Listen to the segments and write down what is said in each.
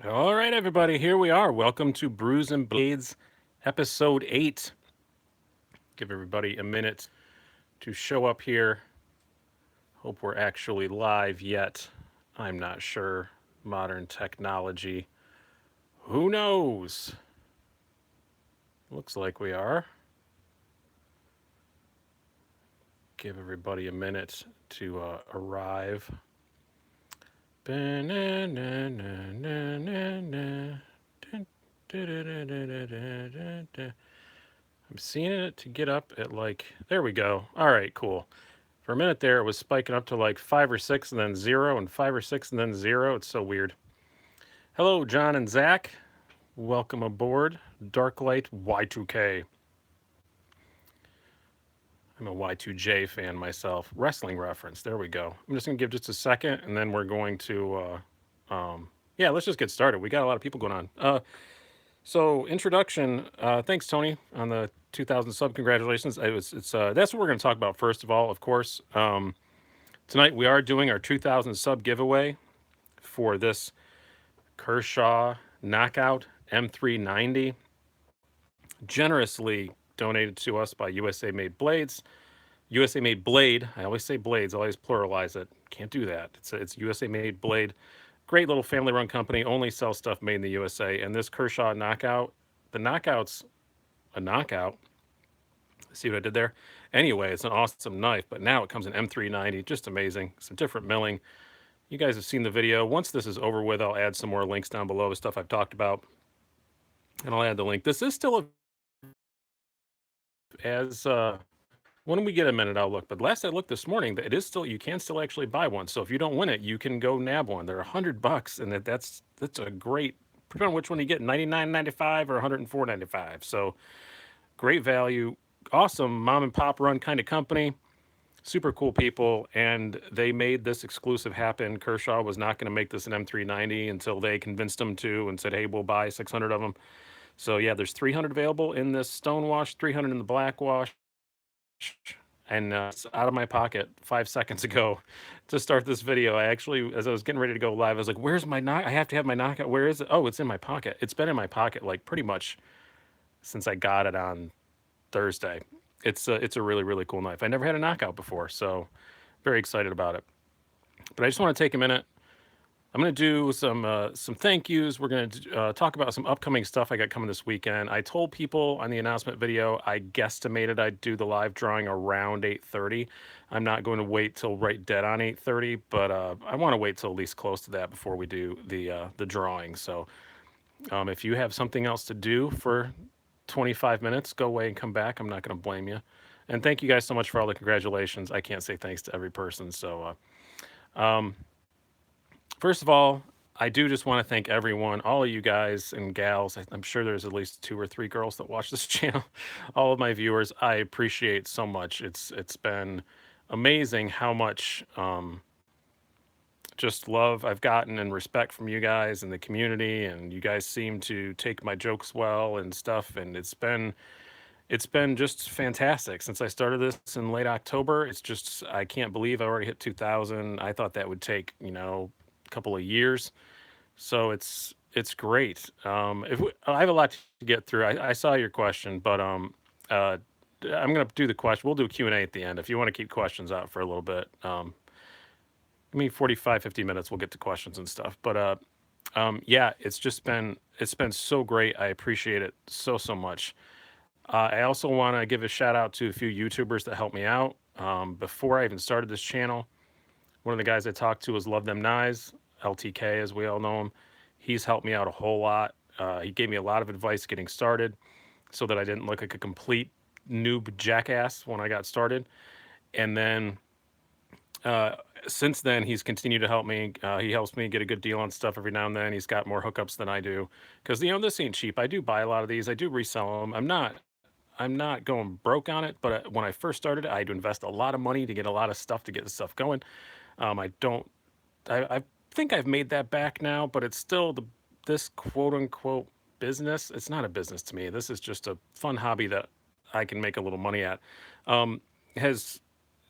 All right, everybody, here we are. Welcome to Brews and Blades, episode 8. Give everybody a minute to show up here. Hope we're actually live yet. I'm not sure. Modern technology. Who knows? Looks like we are. Give everybody a minute to arrive. I'm seeing it to get up at like, there we go. All right, cool. For a minute there, it was spiking up to like 5 or 6 and then 0 and 5 or 6 and then 0. It's so weird. Hello, John and Zach. Welcome aboard Darklight Y2K. I'm a Y2J fan myself. Wrestling reference. There we go. I'm just going to give just a second and then we're going to, yeah, let's just get started. We got a lot of people going on. So introduction. Thanks, Tony, on the 2,000 sub. Congratulations. That's what we're going to talk about first of all. Of course, tonight we are doing our 2,000 sub giveaway for this Kershaw Knockout M390, generously donated to us by USA Made Blades. USA Made Blade. I always say blades. I always pluralize it. Can't do that. It's USA Made Blade. Great little family-run company. Only sells stuff made in the USA. And this Kershaw Knockout, the Knockout's a knockout. See what I did there? Anyway, it's an awesome knife, but now it comes in M390. Just amazing. Some different milling. You guys have seen the video. Once this is over with, I'll add some more links down below, the stuff I've talked about. And I'll add the link. This is still when we get a minute, I'll look. But last I looked this morning, it is still, you can still actually buy one. So if you don't win it, you can go nab one. They're $100, and that's a great, depending on which one you get, $99.95 or $104.95. So great value, awesome mom and pop run kind of company, super cool people, and they made this exclusive happen. Kershaw was not going to make this an M390 until they convinced them to and said, hey, we'll buy 600 of them. So yeah, there's 300 available in this stone wash, 300 in the black wash, and it's out of my pocket 5 seconds ago to start this video. I actually, as I was getting ready to go live, I was like, where's my knock? I have to have my knockout. Where is it? Oh, it's in my pocket. It's been in my pocket like pretty much since I got it on Thursday. It's a really, really cool knife. I never had a knockout before, so very excited about it. But I just want to take a minute. I'm going to do some thank yous. We're going to talk about some upcoming stuff I got coming this weekend. I told people on the announcement video I guesstimated I'd do the live drawing around 8:30. I'm not going to wait till right dead on 8:30, but I want to wait till at least close to that before we do the drawing. So if you have something else to do for 25 minutes, go away and come back. I'm not going to blame you. And thank you guys so much for all the congratulations. I can't say thanks to every person. So first of all, I do just want to thank everyone, all of you guys and gals. I'm sure there's at least 2 or 3 girls that watch this channel. All of my viewers, I appreciate so much. It's been amazing how much just love I've gotten and respect from you guys and the community, and you guys seem to take my jokes well and stuff. And it's been just fantastic since I started this in late October. It's just I can't believe I already hit 2,000. I thought that would take a couple of years. So it's great. I have a lot to get through. I saw your question, but I'm gonna do the question. We'll do Q&A at the end. If you want to keep questions out for a little bit, give me 45, 50 minutes. We'll get to questions and stuff. But yeah, it's been so great. I appreciate it so much. I also want to give a shout out to a few YouTubers that helped me out before I even started this channel. One of the guys I talked to was Love Them Knives, LTK as we all know him. He's helped me out a whole lot. He gave me a lot of advice getting started so that I didn't look like a complete noob jackass when I got started. And then since then, he's continued to help me. He helps me get a good deal on stuff every now and then. He's got more hookups than I do because this ain't cheap. I do buy a lot of these. I do resell them. I'm not going broke on it, but when I first started, I had to invest a lot of money to get a lot of stuff to get the stuff going. I don't. I think I've made that back now, but it's still this quote unquote business. It's not a business to me. This is just a fun hobby that I can make a little money at. Has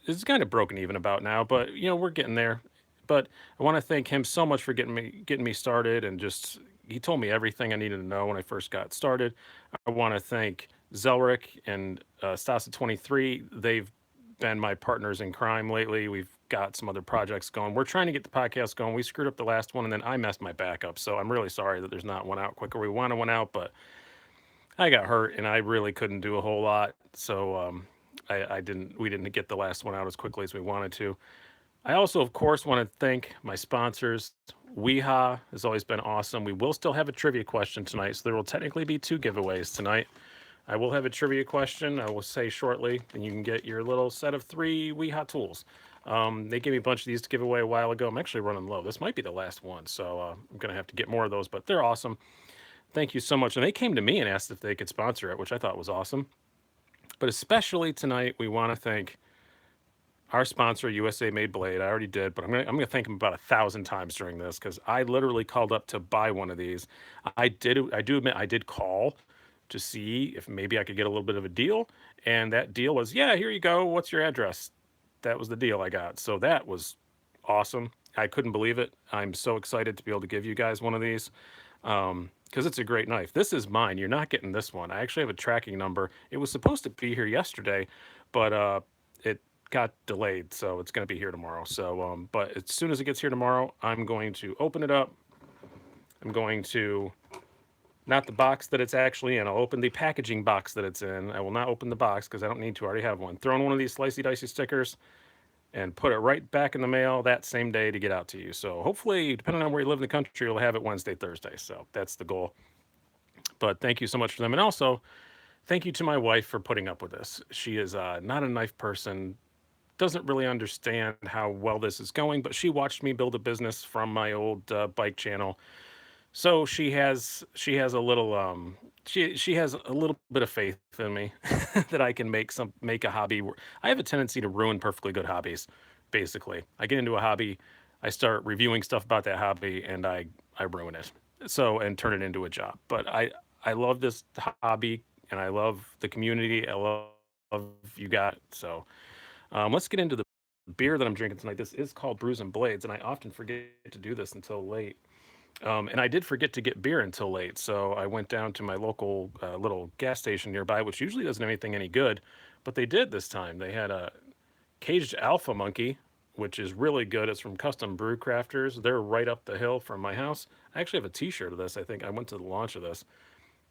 It's kind of broken even about now, but we're getting there. But I want to thank him so much for getting me started and just he told me everything I needed to know when I first got started. I want to thank Zelric and Stasa 23. They've been my partners in crime lately. We've got some other projects going. We're trying to get the podcast going. We screwed up the last one, and then I messed my back up. So I'm really sorry that there's not one out quicker. We wanted one out, but I got hurt, and I really couldn't do a whole lot. So I didn't. We didn't get the last one out as quickly as we wanted to. I also, of course, want to thank my sponsors. Weehaw has always been awesome. We will still have a trivia question tonight, so there will technically be 2 giveaways tonight. I will have a trivia question, I will say shortly, and you can get your little set of 3 Weehaw tools. They gave me a bunch of these to give away a while ago. I'm actually running low. This might be the last one, so I'm going to have to get more of those, but they're awesome. Thank you so much. And they came to me and asked if they could sponsor it, which I thought was awesome. But especially tonight, we want to thank our sponsor, USA Made Blade. I already did, but I'm gonna thank him about 1,000 times during this because I literally called up to buy one of these. I do admit I did call to see if maybe I could get a little bit of a deal, and that deal was, yeah, here you go. What's your address? That was the deal I got. So that was awesome. I couldn't believe it. I'm so excited to be able to give you guys one of these because it's a great knife. This is mine. You're not getting this one. I actually have a tracking number. It was supposed to be here yesterday, but it got delayed, so it's going to be here tomorrow. So, but as soon as it gets here tomorrow, I'm going to open it up. I'm going to, not the box that it's actually in, I'll open the packaging box that it's in. I will not open the box because I don't need to. I already have one. Throw in one of these Slicey Dicey stickers and put it right back in the mail that same day to get out to you. So hopefully, depending on where you live in the country, you'll have it Wednesday, Thursday. So that's the goal. But thank you so much for them. And also, thank you to my wife for putting up with this. She is not a knife person, doesn't really understand how well this is going, but she watched me build a business from my old bike channel. So she has a little she has a little bit of faith in me that I can make a hobby. I have a tendency to ruin perfectly good hobbies. Basically, I get into a hobby, I start reviewing stuff about that hobby, and I ruin it. So and turn it into a job. But I love this hobby, and I love the community. I love you guys. So let's get into the beer that I'm drinking tonight. This is called Brews and Blades, and I often forget to do this until late. And I did forget to get beer until late, so I went down to my local little gas station nearby, which usually doesn't have anything any good, but they did this time. They had a Caged Alpha Monkey, which is really good. It's from Custom Brew Crafters. They're right up the hill from my house. I actually have a T-shirt of this. I think I went to the launch of this.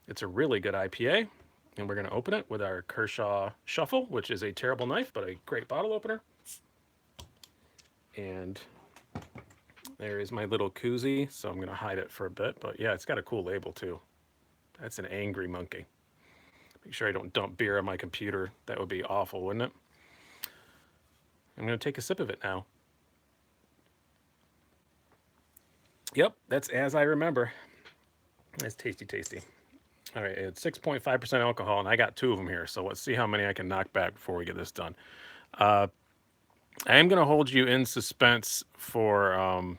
It's a really good IPA, and we're going to open it with our Kershaw Shuffle, which is a terrible knife, but a great bottle opener. And there is my little koozie, so I'm going to hide it for a bit. But yeah, it's got a cool label too. That's an angry monkey. Make sure I don't dump beer on my computer. That would be awful, wouldn't it? I'm going to take a sip of it now. Yep, that's as I remember. That's tasty, tasty. All right, it's 6.5% alcohol, and I got 2 of them here. So let's see how many I can knock back before we get this done. I am going to hold you in suspense for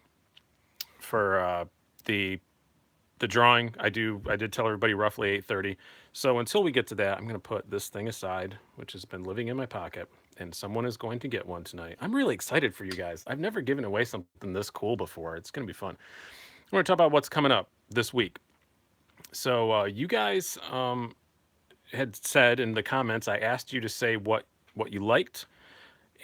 the drawing. I did tell everybody roughly 8:30. So until we get to that, I'm going to put this thing aside, which has been living in my pocket, and someone is going to get one tonight. I'm really excited for you guys. I've never given away something this cool before. It's going to be fun. We're going to talk about what's coming up this week. So you guys had said in the comments, I asked you to say what you liked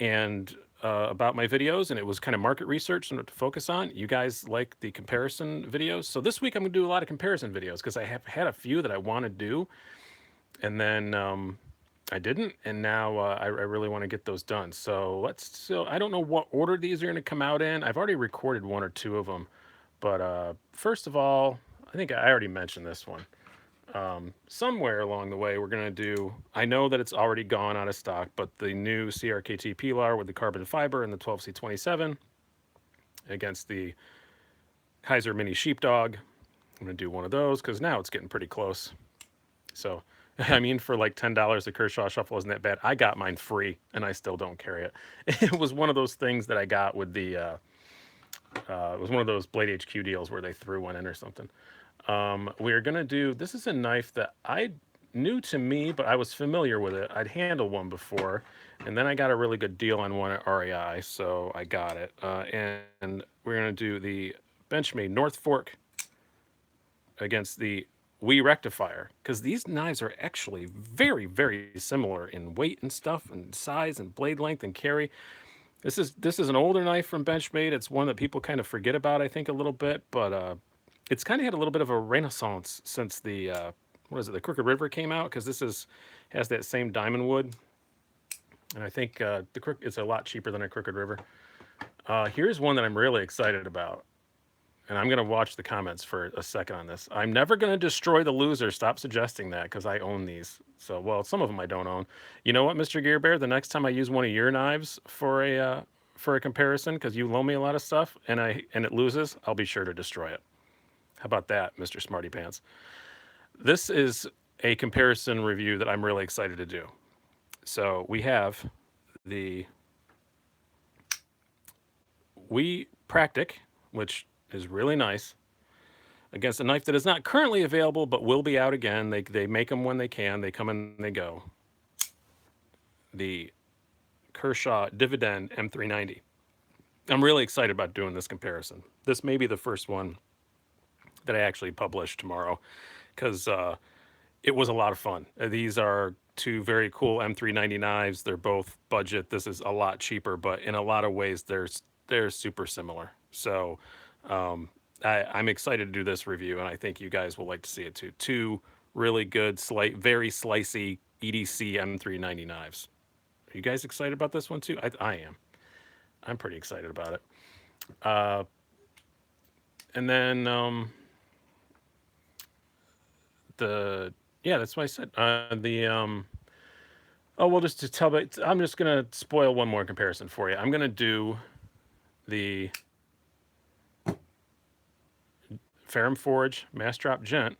and about my videos, and it was kind of market research and what to focus on. You guys like the comparison videos, so this week I'm gonna do a lot of comparison videos because I have had a few that I want to do, and then I didn't, and now I really want to get those done. So I don't know what order these are going to come out in. I've already recorded 1 or 2 of them, but first of all, I think I already mentioned this one. Somewhere along the way, we're going to do, I know that it's already gone out of stock, but the new CRKT Pilar with the carbon fiber and the 12C27 against the Kaiser Mini Sheepdog. I'm going to do one of those because now it's getting pretty close. So, I mean, for like $10, the Kershaw Shuffle isn't that bad. I got mine free, and I still don't carry it. It was one of those things that I got with the, it was one of those Blade HQ deals where they threw one in or something. We're going to do, this is a knife that I new to me, but I was familiar with it. I'd handled one before, and then I got a really good deal on one at REI, so I got it. And we're going to do the Benchmade North Fork against the We Rectifier, because these knives are actually very, very similar in weight and stuff, and size and blade length and carry. This is an older knife from Benchmade. It's one that people kind of forget about, I think, a little bit, but it's kind of had a little bit of a renaissance since the what is it, the Crooked River came out, because has that same diamond wood, and I think it's a lot cheaper than a Crooked River. Here's one that I'm really excited about, and I'm gonna watch the comments for a second on this. I'm never gonna destroy the loser. Stop suggesting that, because I own these. So, well, some of them I don't own. You know what, Mr. Gear Bear? The next time I use one of your knives for a comparison, because you loan me a lot of stuff, and it loses, I'll be sure to destroy it. How about that, Mr. Smarty Pants? This is a comparison review that I'm really excited to do. So we have the We Practic, which is really nice, against a knife that is not currently available but will be out again. They make them when they can. They come and they go. The Kershaw Dividend M390. I'm really excited about doing this comparison. This may be the first one that I actually publish tomorrow, because it was a lot of fun. These are two very cool M390 knives. They're both budget. This is a lot cheaper, but in a lot of ways, they're super similar. So I'm excited to do this review, and I think you guys will like to see it too. Two really good, very slicey EDC M390 knives. Are you guys excited about this one too? I am. I'm pretty excited about it. And then that's what I said. Well, just to tell, I'm just gonna spoil one more comparison for you. I'm gonna do the Ferrum Forge Mass Drop Gent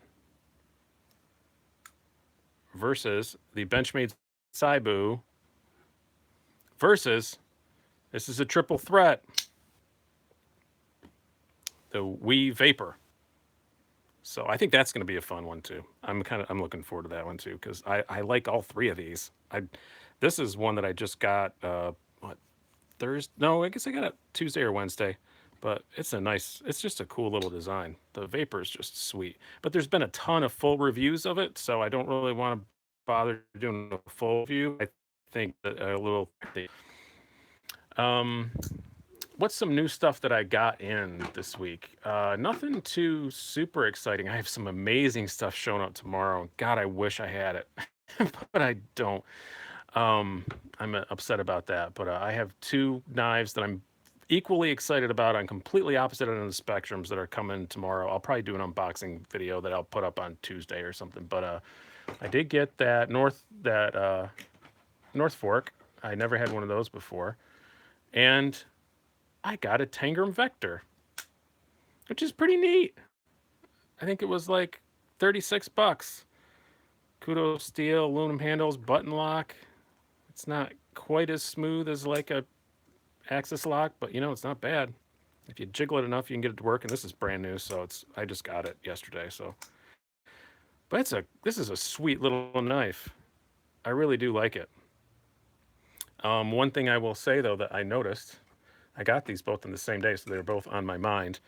versus the Benchmade Saibu versus, this is a triple threat, the We Vapor. So I think that's going to be a fun one too. I'm looking forward to that one too, because I like all three of these. This is one that I just got Thursday? No, I guess I got it Tuesday or Wednesday. But it's just a cool little design. The Vapor is just sweet. But there's been a ton of full reviews of it, so I don't really want to bother doing a full review. I think that a little. What's some new stuff that I got in this week? Nothing too super exciting. I have some amazing stuff showing up tomorrow. God, I wish I had it, but I don't. I'm upset about that. But I have two knives that I'm equally excited about on completely opposite ends of the spectrums that are coming tomorrow. I'll probably do an unboxing video that I'll put up on Tuesday or something. But I did get that North Fork. I never had one of those before, and I got a Tangram Vector, which is pretty neat. I think it was like $36. Kudo steel, aluminum handles, button lock. It's not quite as smooth as like a Axis lock, but it's not bad. If you jiggle it enough, you can get it to work. And this is brand new, so I just got it yesterday. So, but this is a sweet little knife. I really do like it. One thing I will say though that I noticed, I got these both in the same day, so they're both on my mind.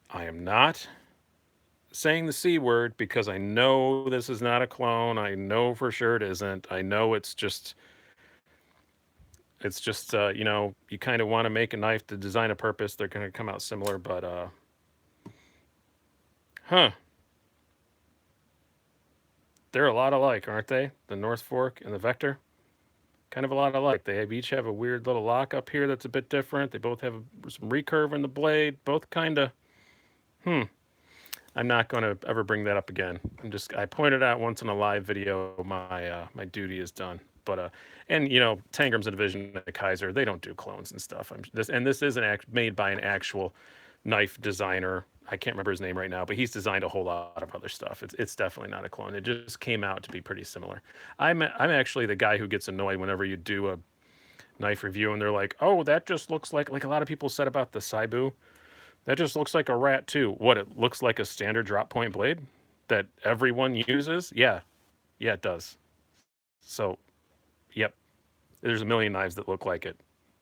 I am not saying the C word, because I know this is not a clone. I know for sure it isn't. I know it's just you kind of want to make a knife to design a purpose. They're going to come out similar, but they're a lot alike, aren't they? The North Fork and the Vector, kind of a lot alike. They each have a weird little lock up here that's a bit different. They both have some recurve in the blade. Both kind of. I'm not going to ever bring that up again. I pointed out once in a live video. My duty is done. But Tangram's a division of Kaiser. They don't do clones and stuff. This is made by an actual knife designer. I can't remember his name right now, but he's designed a whole lot of other stuff. It's definitely not a clone. It just came out to be pretty similar. I'm actually the guy who gets annoyed whenever you do a knife review and they're like, "Oh, that just looks like a lot of people said about the Saibu. That just looks like a Rat 2. What, it looks like a standard drop point blade that everyone uses? Yeah, it does. So, yep, there's a million knives that look like it.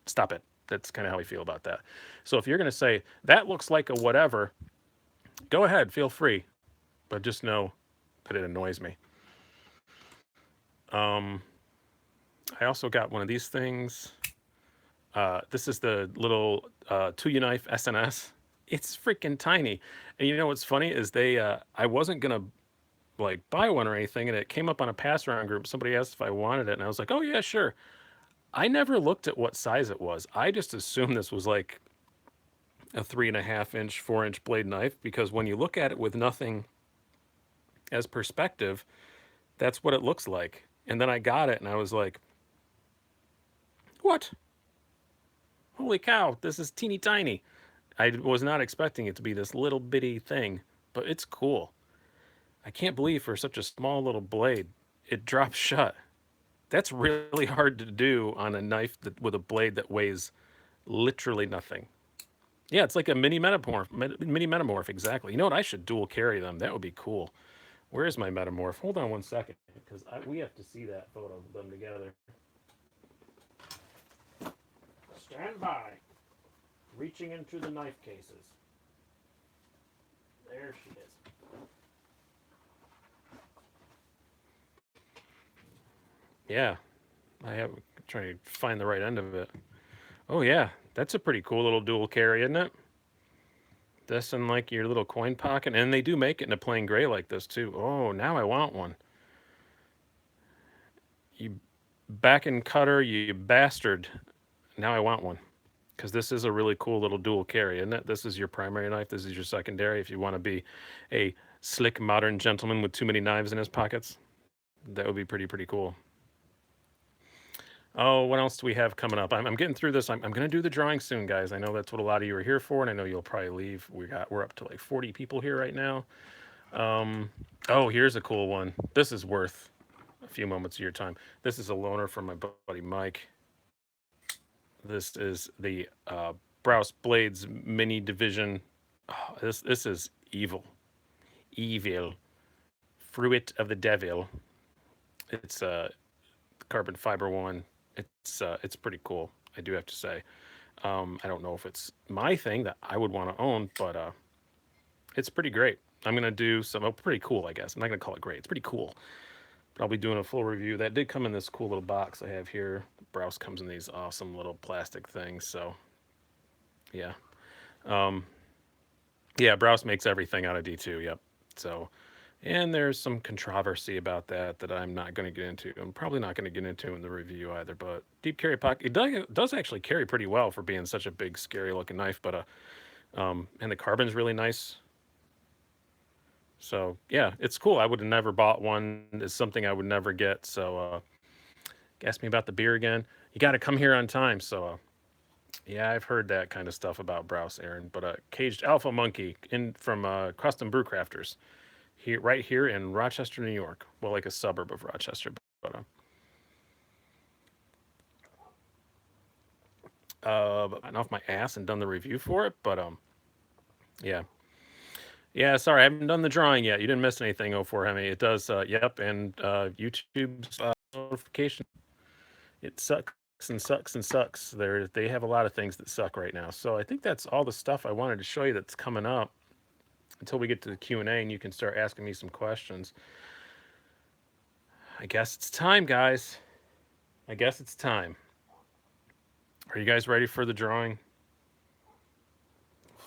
Stop it. That's kind of how we feel about that. So if you're going to say, that looks like a whatever, go ahead, feel free. but just know that it annoys me. Um, I also got one of these things. This is the little 2U knife SNS. It's freaking tiny. And you know what's funny is I wasn't gonna like buy one or anything, and it came up on a pass around group. Somebody asked if I wanted it, and I was like, oh yeah, sure. I never looked at what size it was. I just assumed this was like a 3.5 inch, 4 inch blade knife, because when you look at it with nothing as perspective, that's what it looks like. And then I got it and I was like, what? Holy cow, this is teeny tiny. I was not expecting it to be this little bitty thing, but it's cool. I can't believe for such a small little blade, it drops shut. That's really hard to do on a knife with a blade that weighs literally nothing. Yeah, it's like a mini metamorph. Mini metamorph, exactly. You know what? I should dual carry them. That would be cool. Where is my metamorph? Hold on one second, because we have to see that photo of them together. Stand by. Reaching into the knife cases. There she is. Yeah, I have trying to find the right end of it. Oh yeah, that's a pretty cool little dual carry, isn't it? This and like your little coin pocket, and they do make it in a plain gray like this too. Oh, now I want one. You back and cutter, you bastard. Now I want one. Because this is a really cool little dual carry, isn't it? This is your primary knife. This is your secondary. If you want to be a slick modern gentleman with too many knives in his pockets, that would be pretty cool. Oh, what else do we have coming up? I'm getting through this. I'm going to do the drawing soon, guys. I know that's what a lot of you are here for, and I know you'll probably leave. We're up to like 40 people here right now. Oh, here's a cool one. This is worth a few moments of your time. This is a loaner from my buddy Mike. This is the Brews Blades mini division. Oh, this is evil, evil, fruit of the devil. It's a carbon fiber one. It's pretty cool. I do have to say. I don't know if it's my thing that I would want to own, but it's pretty great. I'm gonna do some pretty cool, I guess. I'm not gonna call it great. It's pretty cool. But I'll be doing a full review. That did come in this cool little box I have here. Browse comes in these awesome little plastic things. So yeah, um, yeah. Browse makes everything out of D2. Yep. So, and there's some controversy about that I'm not going to get into. I'm probably not going to get into in the review either. But deep carry pocket, it does actually carry pretty well for being such a big, scary looking knife. But and the carbon's really nice. So yeah, it's cool. I would have never bought one. It's something I would never get. So ask me about the beer again. You got to come here on time. So yeah, I've heard that kind of stuff about Browse, Aaron. But Caged Alpha Monkey in from Custom Brew Crafters here, right here in Rochester, New York. Well, like a suburb of Rochester. But gotten off my ass and done the review for it. But yeah. Yeah, sorry, I haven't done the drawing yet. You didn't miss anything, 04 Hemi. It does, yep, and YouTube's notification. It sucks and sucks and sucks. They have a lot of things that suck right now. So I think that's all the stuff I wanted to show you that's coming up until we get to the Q&A and you can start asking me some questions. I guess it's time, guys. I guess it's time. Are you guys ready for the drawing?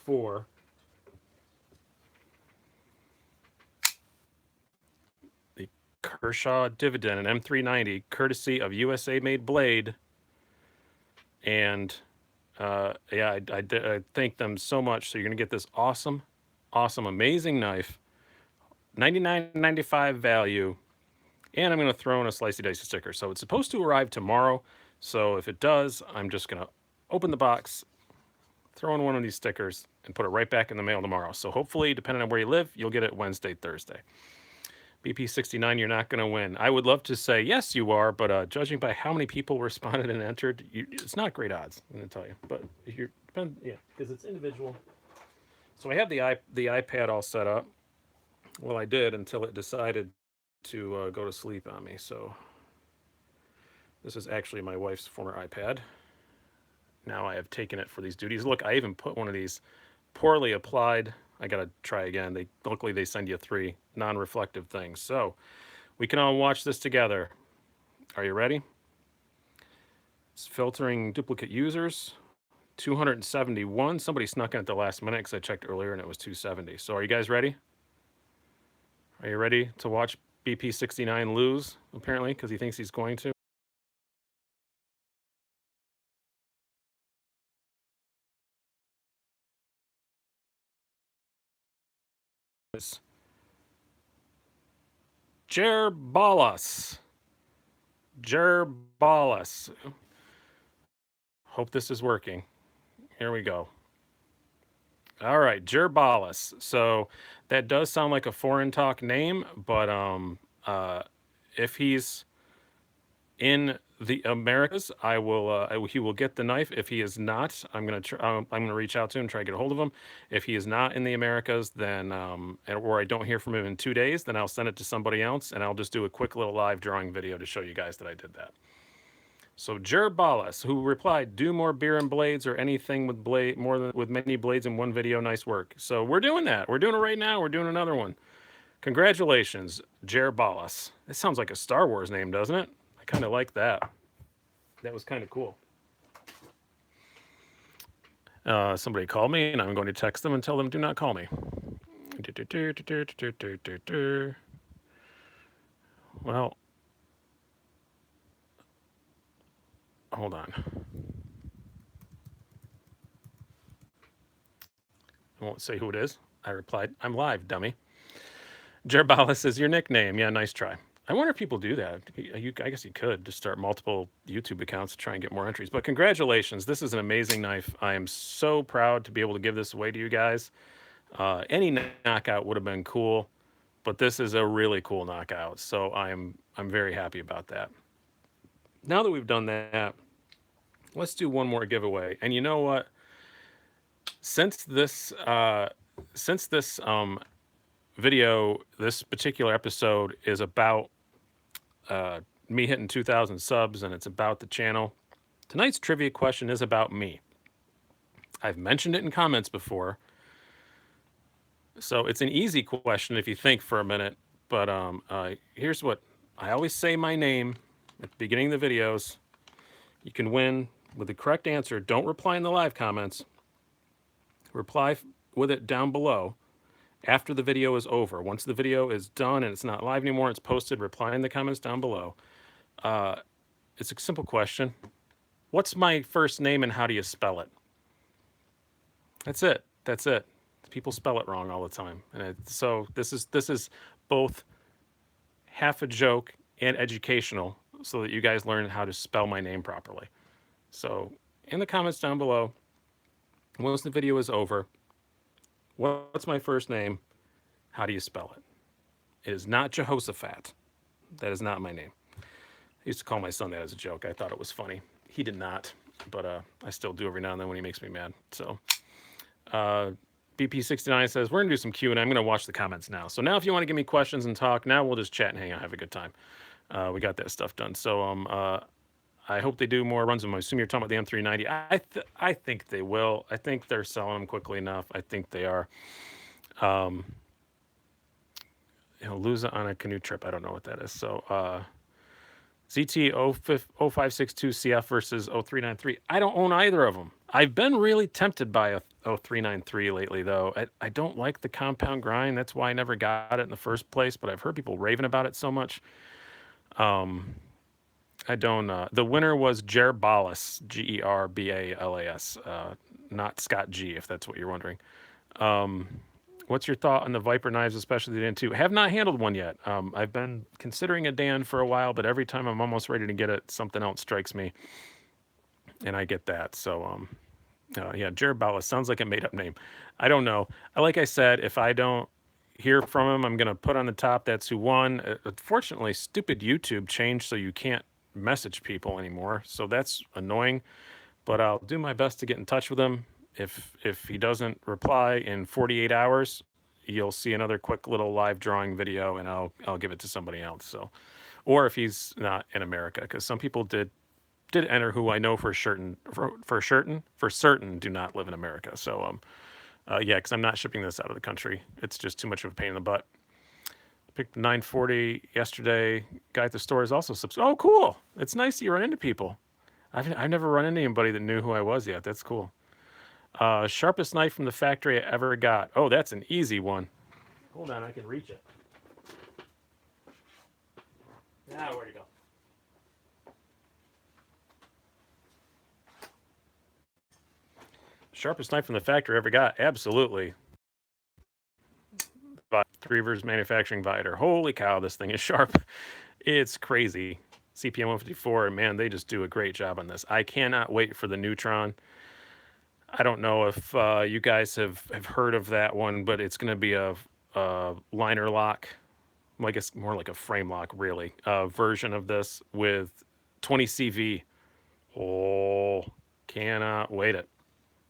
For the Kershaw Dividend, an M390, courtesy of USA Made Blade. And yeah, I thank them so much. So you're gonna get this awesome, amazing knife, $99.95 value, and I'm gonna throw in a Slicey Dicey sticker. So it's supposed to arrive tomorrow. So if it does, I'm just gonna open the box, throw in one of these stickers, and put it right back in the mail tomorrow. So hopefully, depending on where you live, you'll get it Wednesday, Thursday. BP69, you're not going to win. I would love to say, yes, you are, but judging by how many people responded and entered, it's not great odds, I'm going to tell you. But if you're, yeah, because it's individual. So I have the iPad all set up. Well, I did until it decided to go to sleep on me. So this is actually my wife's former iPad. Now I have taken it for these duties. Look, I even put one of these poorly applied I gotta try again. Luckily they send you 3 non-reflective things. So we can all watch this together. Are you ready? It's filtering duplicate users. 271. Somebody snuck in at the last minute because I checked earlier and it was 270. So are you guys ready? Are you ready to watch BP69 lose, apparently, because he thinks he's going to? It's Jer Balas. Jer Balas. Hope this is working. Here we go. All right, Jer Balas. So that does sound like a foreign talk name, but if he's in the Americas, he will get the knife. If he is not, I'm gonna reach out to him and try to get a hold of him. If he is not in the Americas, then or I don't hear from him in 2 days, then I'll send it to somebody else, and I'll just do a quick little live drawing video to show you guys that I did that. So Jer Balas, who replied, "Do more beer and blades or anything with with many blades in one video. Nice work." So we're doing that. We're doing it right now. We're doing another one. Congratulations, Jer Balas. It sounds like a Star Wars name, doesn't it? I kind of like that. That was kind of cool. Somebody called me, and I'm going to text them and tell them do not call me. Well, hold on. I won't say who it is. I replied, "I'm live, dummy." Jer Balas is your nickname. Yeah, nice try. I wonder if people do that. I guess you could just start multiple YouTube accounts to try and get more entries. But congratulations. This is an amazing knife. I am so proud to be able to give this away to you guys. Any knockout would have been cool, but this is a really cool knockout. So I'm very happy about that. Now that we've done that, let's do one more giveaway. And you know what? Since this video, this particular episode is about me hitting 2,000 subs, and it's about the channel. Tonight's trivia question is about me. I've mentioned it in comments before, so it's an easy question if you think for a minute. But here's what I always say: my name at the beginning of the videos. You can win with the correct answer. Don't reply in the live comments. Reply with it down below after the video is over. Once the video is done and it's not live anymore, it's posted. Reply in the comments down below. It's a simple question. What's my first name and how do you spell it? That's it. That's it. People spell it wrong all the time. And so this is both half a joke and educational so that you guys learn how to spell my name properly. So in the comments down below, once the video is over, what's my first name? How do you spell it? It is not Jehoshaphat. That is not my name. I used to call my son that as a joke. I thought it was funny. He did not, but I still do every now and then when he makes me mad. So BP69 says, we're going to do some Q&A. I'm going to watch the comments now. So now if you want to give me questions and talk, now we'll just chat and hang out, have a good time. We got that stuff done. So I hope they do more runs. I assume you're talking about the M390. I think they will. I think they're selling them quickly enough. I think they are. Lose on a canoe trip. I don't know what that is. So ZT 0562 CF versus 0393. I don't own either of them. I've been really tempted by a 0393 lately, though. I don't like the compound grind. That's why I never got it in the first place, but I've heard people raving about it so much. I don't. The winner was Jer Balas, Gerbalas, not Scott G, if that's what you're wondering. What's your thought on the Viper knives, especially the N2? Have not handled one yet. I've been considering a Dan for a while, but every time I'm almost ready to get it, something else strikes me, and I get that. So, yeah, Jer Balas sounds like a made-up name. I don't know. Like I said, if I don't hear from him, I'm going to put on the top that's who won. Unfortunately, stupid YouTube changed so you can't message people anymore, so that's annoying, but I'll do my best to get in touch with him. If he doesn't reply in 48 hours, you'll see another quick little live drawing video, and I'll give it to somebody else. So, or if he's not in America, because some people did enter who I know for certain do not live in America. So Yeah, because I'm not shipping this out of the country. It's just too much of a pain in the butt. Picked 940 yesterday. Guy at the store is also subscribed. Oh, cool! It's nice that you run into people. I've never run into anybody that knew who I was yet. That's cool. Sharpest knife from the factory I ever got. Oh, that's an easy one. Hold on, I can reach it. Ah, where'd it go? Sharpest knife from the factory I ever got. Absolutely. Three Rivers Manufacturing Viter. Holy cow, this thing is sharp. It's crazy. CPM 154, man, they just do a great job on this. I cannot wait for the Neutron. I don't know if you guys have heard of that one, but it's going to be a liner lock, I guess more like a frame lock, really, version of this with 20 CV. Oh, cannot wait it.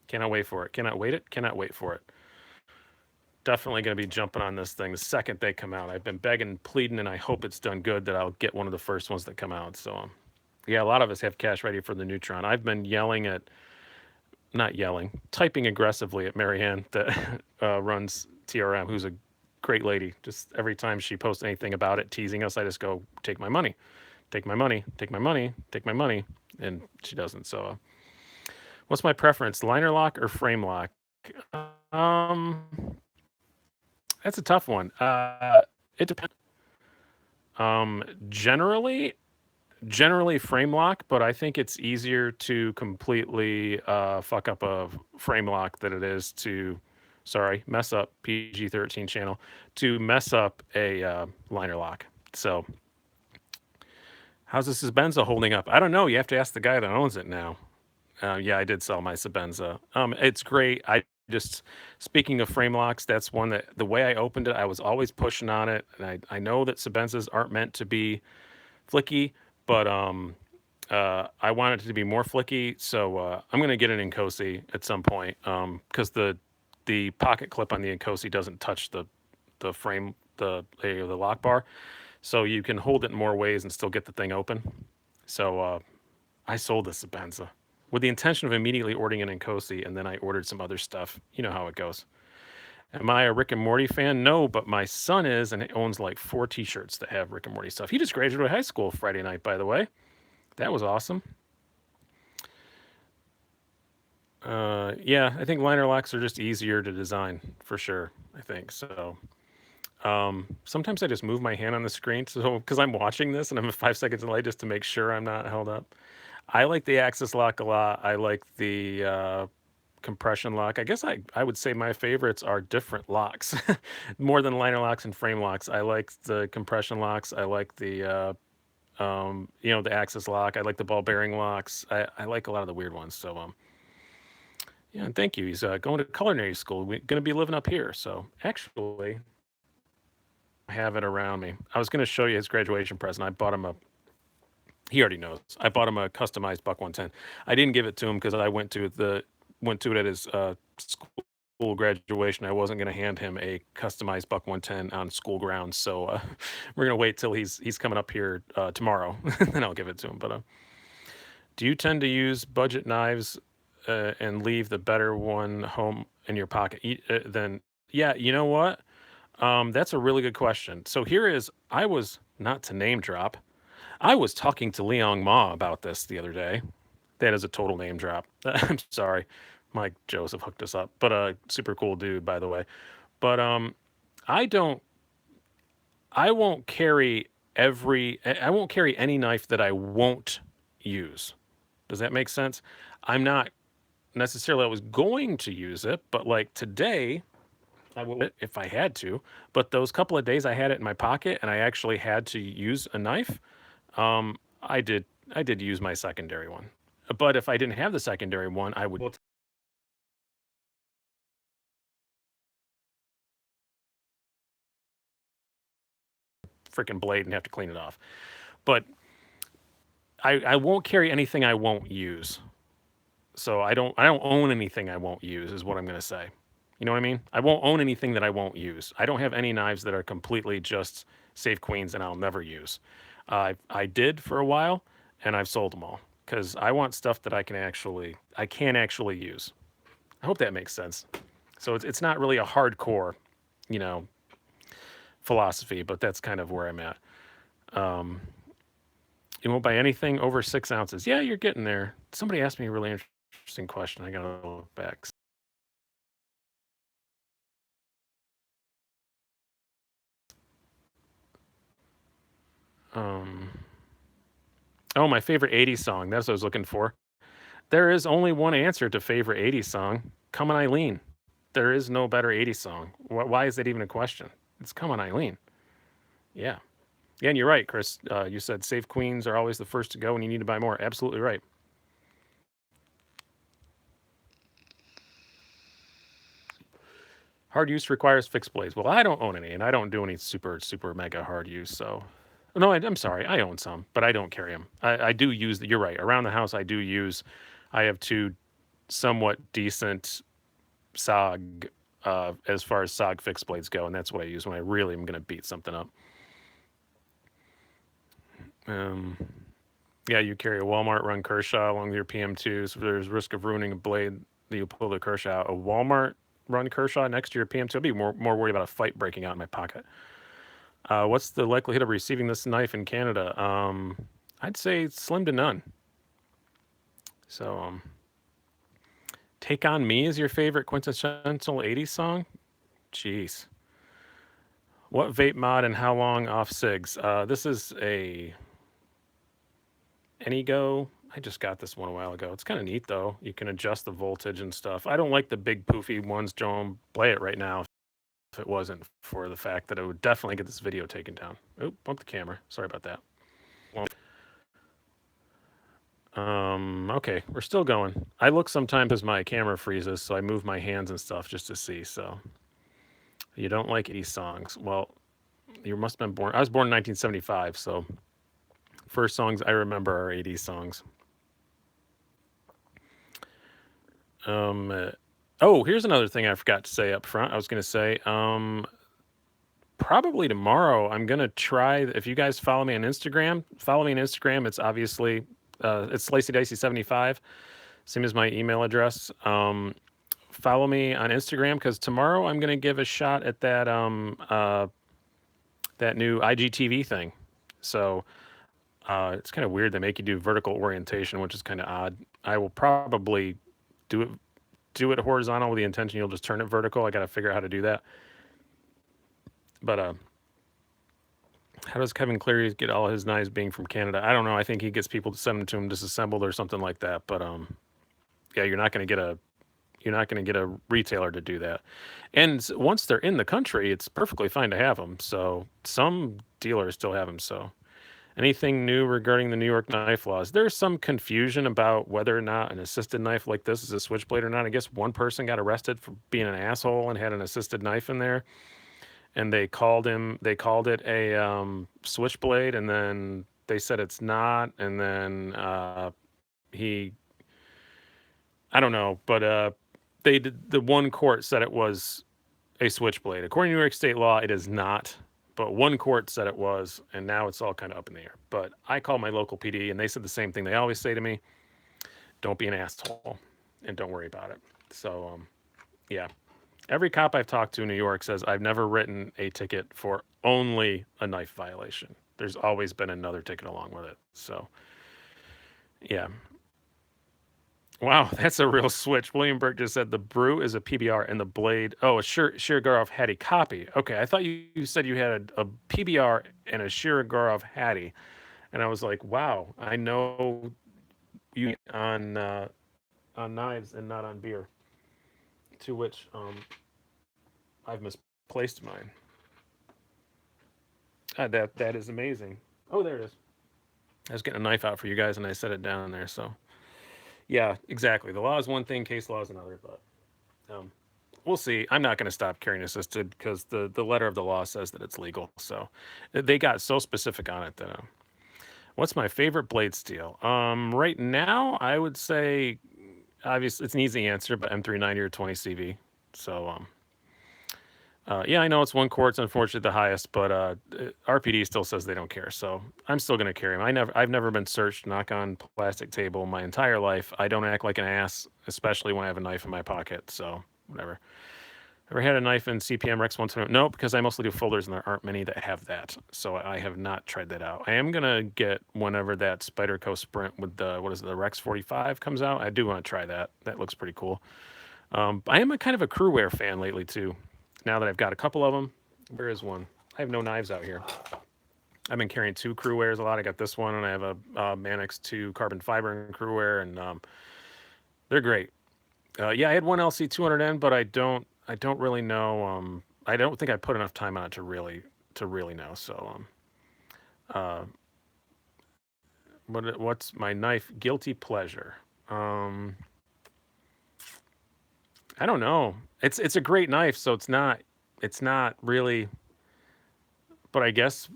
Cannot wait for it. Cannot wait it. Cannot wait for it. Definitely going to be jumping on this thing the second they come out. I've been begging, pleading, and I hope it's done good that I'll get one of the first ones that come out. So, yeah, a lot of us have cash ready for the Neutron. I've been yelling at, not yelling, typing aggressively at Marianne that runs TRM, who's a great lady. Just every time she posts anything about it, teasing us, I just go, take my money, take my money, take my money, take my money. And she doesn't. So, what's my preference, liner lock or frame lock? Um, that's a tough one. It depends. Um, generally, generally frame lock, but I think it's easier to completely fuck up a frame lock than it is to, sorry, mess up PG-13 channel, to mess up a liner lock. So, how's the Sebenza holding up? I don't know. You have to ask the guy that owns it now. Yeah, I did sell my Sebenza. It's great. I just, speaking of frame locks, that's one that the way I opened it, I was always pushing on it, and I know that Sebenzas aren't meant to be flicky, but I want it to be more flicky, so I'm gonna get an Incosi at some point, because the pocket clip on the Incosi doesn't touch the frame, the lock bar, so you can hold it in more ways and still get the thing open. So I sold the Sebenza with the intention of immediately ordering an Incosi, and then I ordered some other stuff. You know how it goes. Am I a Rick and Morty fan? No, but my son is, and he owns like 4 T-shirts that have Rick and Morty stuff. He just graduated high school Friday night, by the way. That was awesome. Yeah, I think liner locks are just easier to design for sure. I think so. Sometimes I just move my hand on the screen, so because I'm watching this and I'm 5 seconds delayed just to make sure I'm not held up. I like the axis lock a lot. I like the compression lock. I guess I would say my favorites are different locks more than liner locks and frame locks. I like the compression locks. I like the the axis lock. I like the ball bearing locks. I like a lot of the weird ones. So yeah, and thank you. He's going to culinary school. We're going to be living up here. So actually, I have it around me. I was going to show you his graduation present. I bought him a. He already knows. I bought him a customized Buck 110. I didn't give it to him because I went to it at his school graduation. I wasn't going to hand him a customized Buck 110 on school grounds. So we're going to wait till he's coming up here tomorrow, then I'll give it to him. But do you tend to use budget knives and leave the better one home in your pocket? Then yeah, you know what? That's a really good question. So here is, I was, not to name drop, I was talking to Liang Ma about this the other day. That is a total name drop. I'm sorry. Mike Joseph hooked us up, but a super cool dude, by the way. But I don't, I won't carry I won't carry any knife that I won't use. Does that make sense? I'm not necessarily I was going to use it, but like today, I would if I had to. But those couple of days I had it in my pocket and I actually had to use a knife, I did use my secondary one. But if I didn't have the secondary one, I would freaking blade and have to clean it off. But I won't carry anything I won't use. So I don't own anything I won't use is what I'm gonna say. You know what I mean? I won't own anything that I won't use. I don't have any knives that are completely just save queens and I'll never use. I did for a while, and I've sold them all because I want stuff that I can actually use. I hope that makes sense. So it's not really a hardcore, you know, philosophy, but that's kind of where I'm at. Um, you won't buy anything over 6 ounces. Yeah, you're getting there. Somebody asked me a really interesting question. I gotta look back. Um, oh, my favorite 80s song. That's what I was looking for. There is only one answer to favorite 80s song. Come on, Eileen. There is no better 80s song. Why is that even a question? It's Come on, Eileen. Yeah. Yeah, and you're right, Chris. You said Safe Queens are always the first to go and you need to buy more. Absolutely right. Hard use requires fixed blades. Well, I don't own any, and I don't do any super mega hard use. So, no, I'm sorry. I own some, but I don't carry them. I do use. You're right. Around the house, I do use. I have two somewhat decent SOG as far as SOG fixed blades go, and that's what I use when I really am going to beat something up. Um, yeah, you carry a Walmart run Kershaw along with your PM2, so there's risk of ruining a blade that you pull the Kershaw. A Walmart run Kershaw next to your PM2, I'd be more worried about a fight breaking out in my pocket. What's the likelihood of receiving this knife in Canada? I'd say slim to none. So, Take On Me is your favorite quintessential 80s song? Jeez. What vape mod and how long off cigs? This is a Anygo. I just got this one a while ago. It's kind of neat though. You can adjust the voltage and stuff. I don't like the big poofy ones, Joan. Play it right now if it wasn't for the fact that it would definitely get this video taken down. Oh, bump the camera. Sorry about that. Okay, we're still going. I look sometimes as my camera freezes, so I move my hands and stuff just to see. So you don't like 80 songs. Well, you must have been born. I was born in 1975, so first songs I remember are 80s songs. Oh, here's another thing I forgot to say up front. I was going to say, probably tomorrow I'm going to try, if you guys follow me on Instagram, It's obviously, it's Slicey Dicey 75, same as my email address. Follow me on Instagram because tomorrow I'm going to give a shot at that new IGTV thing. So it's kind of weird. They make you do vertical orientation, which is kind of odd. I will probably do it horizontal with the intention you'll just turn it vertical. I got to figure out how to do that. But how does Kevin Cleary get all his knives being from Canada? I don't know. I think he gets people to send them to him disassembled or something like that. But yeah, you're not going to get a retailer to do that. And once they're in the country, it's perfectly fine to have them. So some dealers still have them. So anything new regarding the New York knife laws? There's some confusion about whether or not an assisted knife like this is a switchblade or not. I guess one person got arrested for being an asshole and had an assisted knife in there, and they called it a switchblade, and then they said it's not, and then he, I don't know, but they did, the one court said it was a switchblade. According to New York state law, it is not. But one court said it was, and now it's all kind of up in the air. But I called my local PD, and they said the same thing they always say to me: "Don't be an asshole, and don't worry about it." So, yeah, every cop I've talked to in New York says I've never written a ticket for only a knife violation. There's always been another ticket along with it. So, yeah. Wow, that's a real switch. William Burke just said the brew is a PBR and the blade. Oh, a Shirogorov Hattie copy. Okay, I thought you said you had a PBR and a Shirogorov Hattie, and I was like, wow, I know you on knives and not on beer. To which I've misplaced mine. That is amazing. Oh, there it is. I was getting a knife out for you guys, and I set it down there. So yeah, exactly. The law is one thing, case law is another. But we'll see. I'm not going to stop carrying assisted because the letter of the law says that it's legal. So they got so specific on it that. What's my favorite blade steel? Right now, I would say, obviously, it's an easy answer, but M390 or 20 CV. So, yeah, I know it's one quart's unfortunately the highest, but RPD still says they don't care. So I'm still going to carry them. I've never been searched, knock on plastic table my entire life. I don't act like an ass, especially when I have a knife in my pocket. So whatever. Ever had a knife in CPM Rex 120? No, because I mostly do folders and there aren't many that have that. So I have not tried that out. I am going to get whenever that Spyderco Sprint with the, what is it, the Rex 45 comes out. I do want to try that. That looks pretty cool. I am a kind of a crewware fan lately too. Now that I've got a couple of them. Where is one? I have no knives out here. I've been carrying 2 crewwares a lot. I got this one and I have a Manix 2 carbon fiber and crewware, and they're great. Yeah, I had one LC 200N, but I don't really know. I don't think I put enough time on it to really know. So uh, what's my knife guilty pleasure? Um, I don't know. It's a great knife, so it's not really. But I guess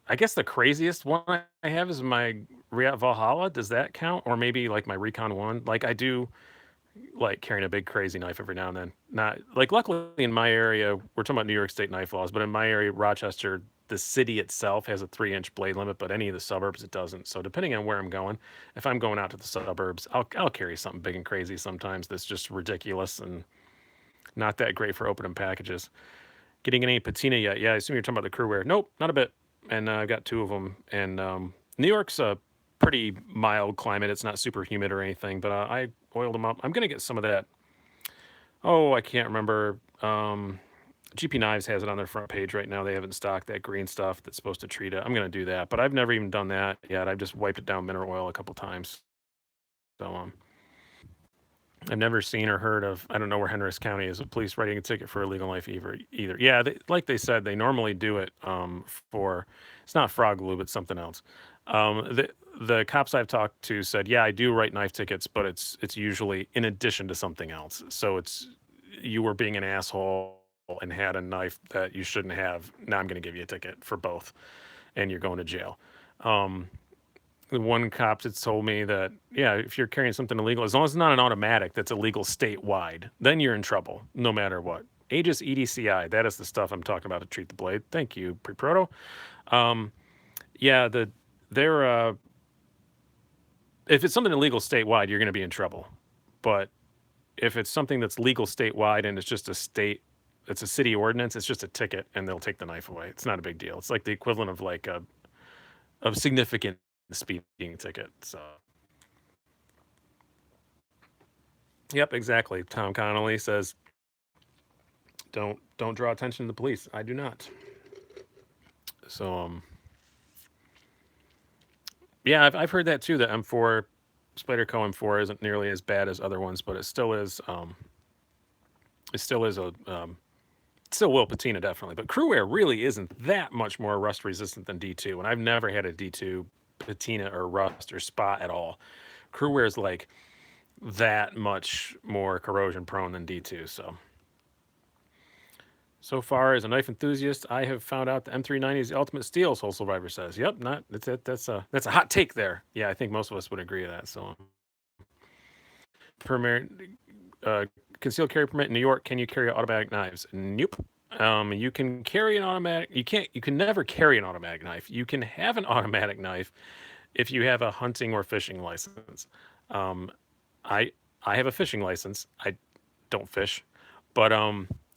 the craziest one I have is my Riat Valhalla. Does that count? Or maybe like my Recon One. Like I do like carrying a big crazy knife every now and then. Not like luckily in my area, we're talking about New York State knife laws, but in my area, Rochester, the city itself has a 3-inch blade limit, but any of the suburbs it doesn't. So depending on where I'm going, if I'm going out to the suburbs, I'll carry something big and crazy sometimes that's just ridiculous and not that great for opening packages. Getting any patina yet? Yeah, I assume you're talking about the crewware. Nope, not a bit. And I've got 2 of them. And New York's a pretty mild climate. It's not super humid or anything, but I oiled them up. I'm gonna get some of that. Oh, I can't remember. GP Knives has it on their front page right now. They haven't stocked that green stuff that's supposed to treat it. I'm gonna do that, but I've never even done that yet. I've just wiped it down mineral oil a couple times. So I've never seen or heard of. I don't know where Henry County is. A police writing a ticket for illegal knife either. Yeah, like they said, they normally do it for. It's not frog glue, but something else. The cops I've talked to said, yeah, I do write knife tickets, but it's usually in addition to something else. So it's you were being an asshole and had a knife that you shouldn't have. Now I'm going to give you a ticket for both, and you're going to jail. Um, the one cop had told me that, yeah, if you're carrying something illegal, as long as it's not an automatic that's illegal statewide, then you're in trouble no matter what. Aegis EDCI, that is the stuff I'm talking about to treat the blade. Thank you, Preproto. Um, yeah, they're if it's something illegal statewide, you're going to be in trouble. But if it's something that's legal statewide and it's just it's a city ordinance, it's just a ticket, and they'll take the knife away. It's not a big deal. It's like the equivalent of like a significant speeding ticket. So, yep, exactly. Tom Connolly says, "Don't draw attention to the police." I do not. So, yeah, I've heard that too. That M4 Spyderco M4 isn't nearly as bad as other ones, but it still is. It still is a still will patina definitely, but crewware really isn't that much more rust resistant than D2, and I've never had a D2 patina or rust or spot at all. Crewware is like that much more corrosion prone than D2. So far as a knife enthusiast, I have found out the M390 is the ultimate steel. Soul Survivor says, "Yep, not that's it. That's a hot take there." Yeah, I think most of us would agree with that. So, permit, uh, concealed carry permit in New York. Can you carry automatic knives? Nope. You can carry an automatic. You can't. You can never carry an automatic knife. You can have an automatic knife if you have a hunting or fishing license. Um, I I have a fishing license. I don't fish, but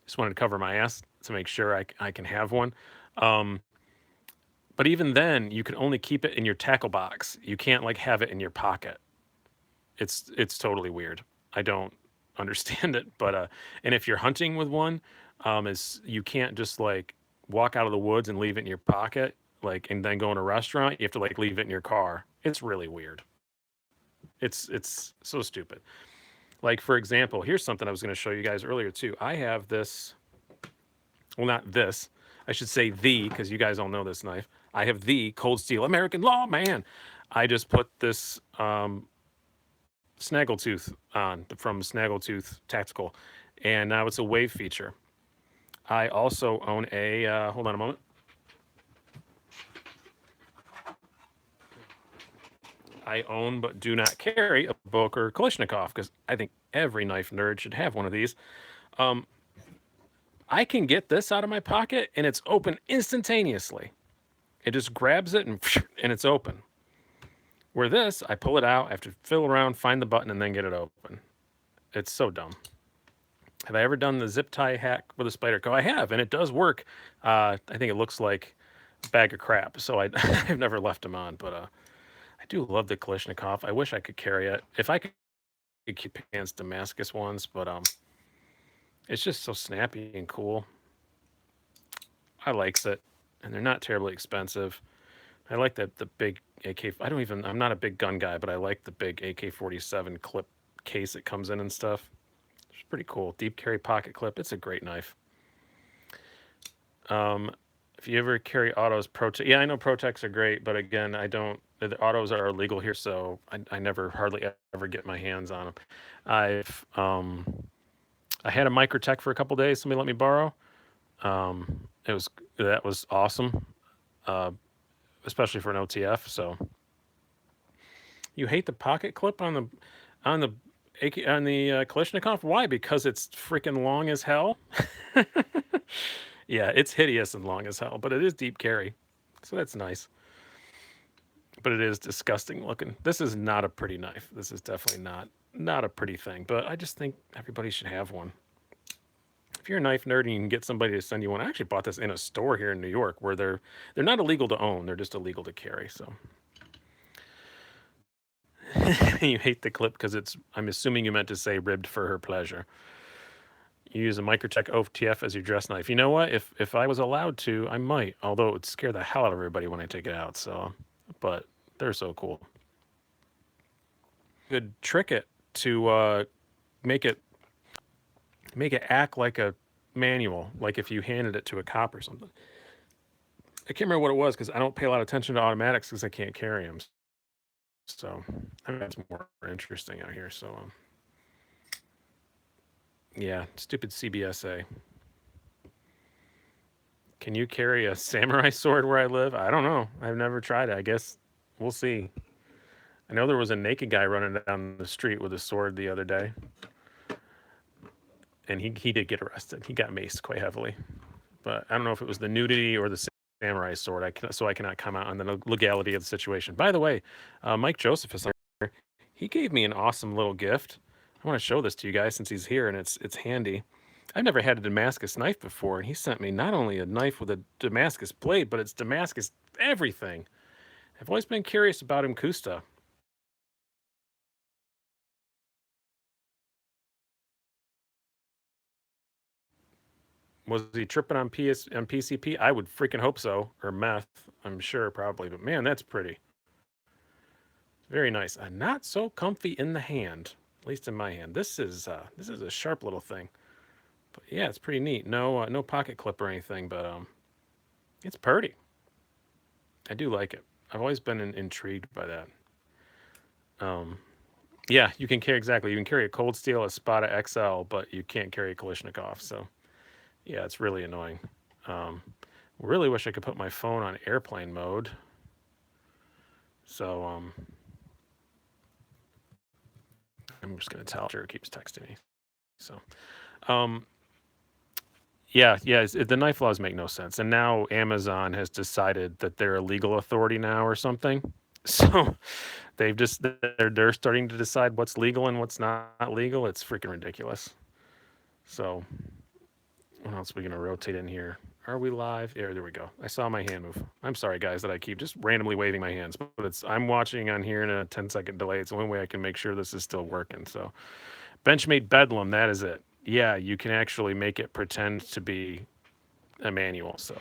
just wanted to cover my ass to make sure I can have one. Um, but even then, you can only keep it in your tackle box. You can't like have it in your pocket. It's totally weird. I don't understand it, but and if you're hunting with one, is you can't just like walk out of the woods and leave it in your pocket, like and then go in a restaurant. You have to like leave it in your car. It's really weird. It's so stupid. Like for example, here's something I was going to show you guys earlier too. I have this. Well, not this. I should say the, because you guys all know this knife. I have the Cold Steel American Law Man. I just put this Snaggletooth on from Snaggletooth Tactical, and now it's a wave feature. I also own a, hold on a moment. I own but do not carry a Boker Kalashnikov because I think every knife nerd should have one of these. I can get this out of my pocket and it's open instantaneously. It just grabs it and and it's open. Where this, I pull it out, I have to fiddle around, find the button, and then get it open. It's so dumb. Have I ever done the zip tie hack with a Spyderco? I have, and it does work. I think it looks like a bag of crap, so I've never left them on. But I do love the Kalashnikov. I wish I could carry it. If I could keep hands Damascus ones, but it's just so snappy and cool. I likes it, and they're not terribly expensive. I like the big AK. I'm not a big gun guy, but I like the big AK-47 clip case it comes in and stuff. It's pretty cool. Deep carry pocket clip. It's a great knife. If you ever carry autos, Protec, yeah, I know Protecs are great, but again, I don't. The autos are illegal here, so I never hardly ever get my hands on them. I've I had a Microtech for a couple days. Somebody let me borrow. That was awesome, uh, especially for an OTF. So you hate the pocket clip on the on the Kalashnikov? Why? Because it's freaking long as hell. Yeah, it's hideous and long as hell, but it is deep carry, so that's nice. But it is disgusting looking. This is not a pretty knife. This is definitely not a pretty thing. But I just think everybody should have one. If you're a knife nerd and you can get somebody to send you one, I actually bought this in a store here in New York where they're not illegal to own. They're just illegal to carry. So you hate the clip because it's. I'm assuming you meant to say ribbed for her pleasure. You use a Microtech OTF as your dress knife. You know what? If I was allowed to, I might. Although it would scare the hell out of everybody when I take it out. So, but they're so cool. Could trick it to make it make it act like a manual, like if you handed it to a cop or something. I can't remember what it was because I don't pay a lot of attention to automatics because I can't carry them. So I mean, that's more interesting out here. So yeah, stupid CBSA. Can you carry a samurai sword where I live? I don't know. I've never tried it. I guess we'll see. I know there was a naked guy running down the street with a sword the other day, and he did get arrested. He got maced quite heavily, but I don't know if it was the nudity or the samurai sword. I cannot comment on the legality of the situation. By the way, Mike Joseph is here. He gave me an awesome little gift. I want to show this to you guys since he's here and it's handy. I've never had a Damascus knife before, and he sent me not only a knife with a Damascus blade, but it's Damascus everything. I've always been curious about Imkusta. Was he tripping on PCP? I would freaking hope so, or meth. I'm sure, probably. But man, that's pretty. Very nice. Not so comfy in the hand, at least in my hand. This is a sharp little thing. But yeah, it's pretty neat. No pocket clip or anything, but it's pretty. I do like it. I've always been intrigued by that. Yeah, you can carry exactly. You can carry a Cold Steel, a Spada XL, but you can't carry a Kalashnikov. So yeah, it's really annoying. Really wish I could put my phone on airplane mode. So I'm just gonna tell her. It keeps texting me. So yeah, the knife laws make no sense, and now Amazon has decided that they're a legal authority now or something. So they're starting to decide what's legal and what's not legal. It's freaking ridiculous. So what else are we gonna rotate in here? Are we live? Yeah, there we go. I saw my hand move. I'm sorry, guys, that I keep just randomly waving my hands, but I'm watching on here in a 10-second delay. It's the only way I can make sure this is still working. So Benchmade Bedlam, that is it. Yeah, you can actually make it pretend to be a manual. So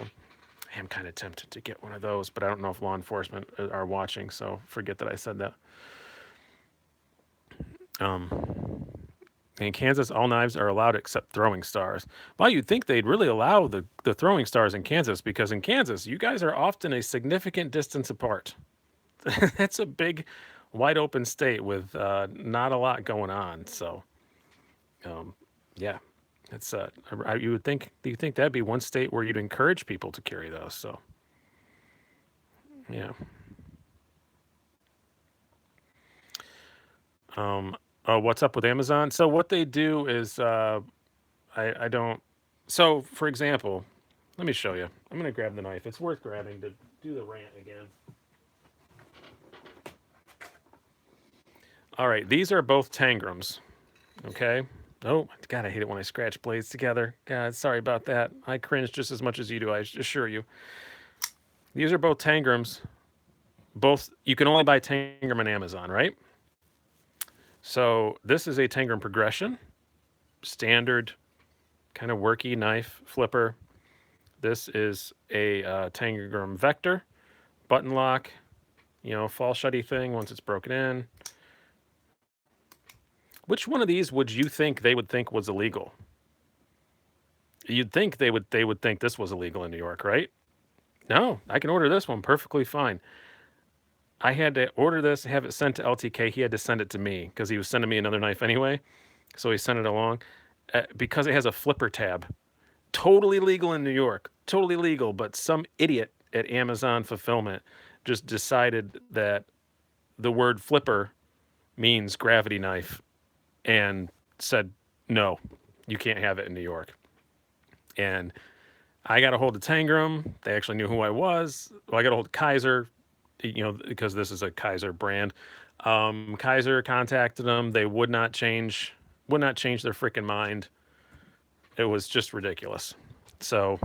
I am kind of tempted to get one of those, but I don't know if law enforcement are watching, so forget that I said that. In Kansas, all knives are allowed except throwing stars. Well, you'd think they'd really allow the throwing stars in Kansas because in Kansas, you guys are often a significant distance apart. That's a big, wide open state with not a lot going on. So, yeah, it's you would think that'd be one state where you'd encourage people to carry those. So, yeah. Oh, what's up with Amazon? So what they do is I don't. So for example, let me show you. I'm gonna grab the knife. It's worth grabbing to do the rant again. All right, these are both Tangrams. Okay. Oh, God, I hate it when I scratch blades together. God, sorry about that. I cringe just as much as you do, I assure you. These are both Tangrams. Both, you can only buy Tangram on Amazon, right? So this is a Tangram progression, standard kind of worky knife flipper. This is a Tangram Vector, button lock, fall shutty thing once it's broken in. Which one of these would you think they would think was illegal? You'd think they would think this was illegal in New York, right? No, I can order this one perfectly fine. I had to order this, have it sent to LTK. He had to send it to me because he was sending me another knife anyway. So he sent it along because it has a flipper tab. Totally legal in New York, totally legal. But some idiot at Amazon Fulfillment just decided that the word flipper means gravity knife and said, no, you can't have it in New York. And I got a hold of Tangram. They actually knew who I was. Well, I got a hold of Kaiser, because this is a Kaiser brand. Kaiser contacted them. They would not change their freaking mind. It was just ridiculous. So,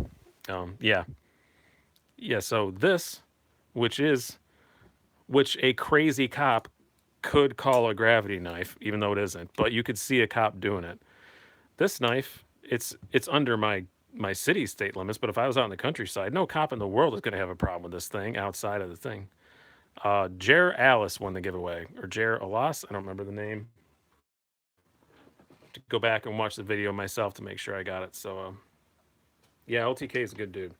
yeah. So this, which a crazy cop could call a gravity knife, even though it isn't, but you could see a cop doing it. This knife, it's under my city state limits, but if I was out in the countryside, no cop in the world is going to have a problem with this thing outside of the thing. Jer Alice won the giveaway, or Jer Alas, I don't remember the name. To go back and watch the video myself to make sure I got it. So, yeah, LTK is a good dude.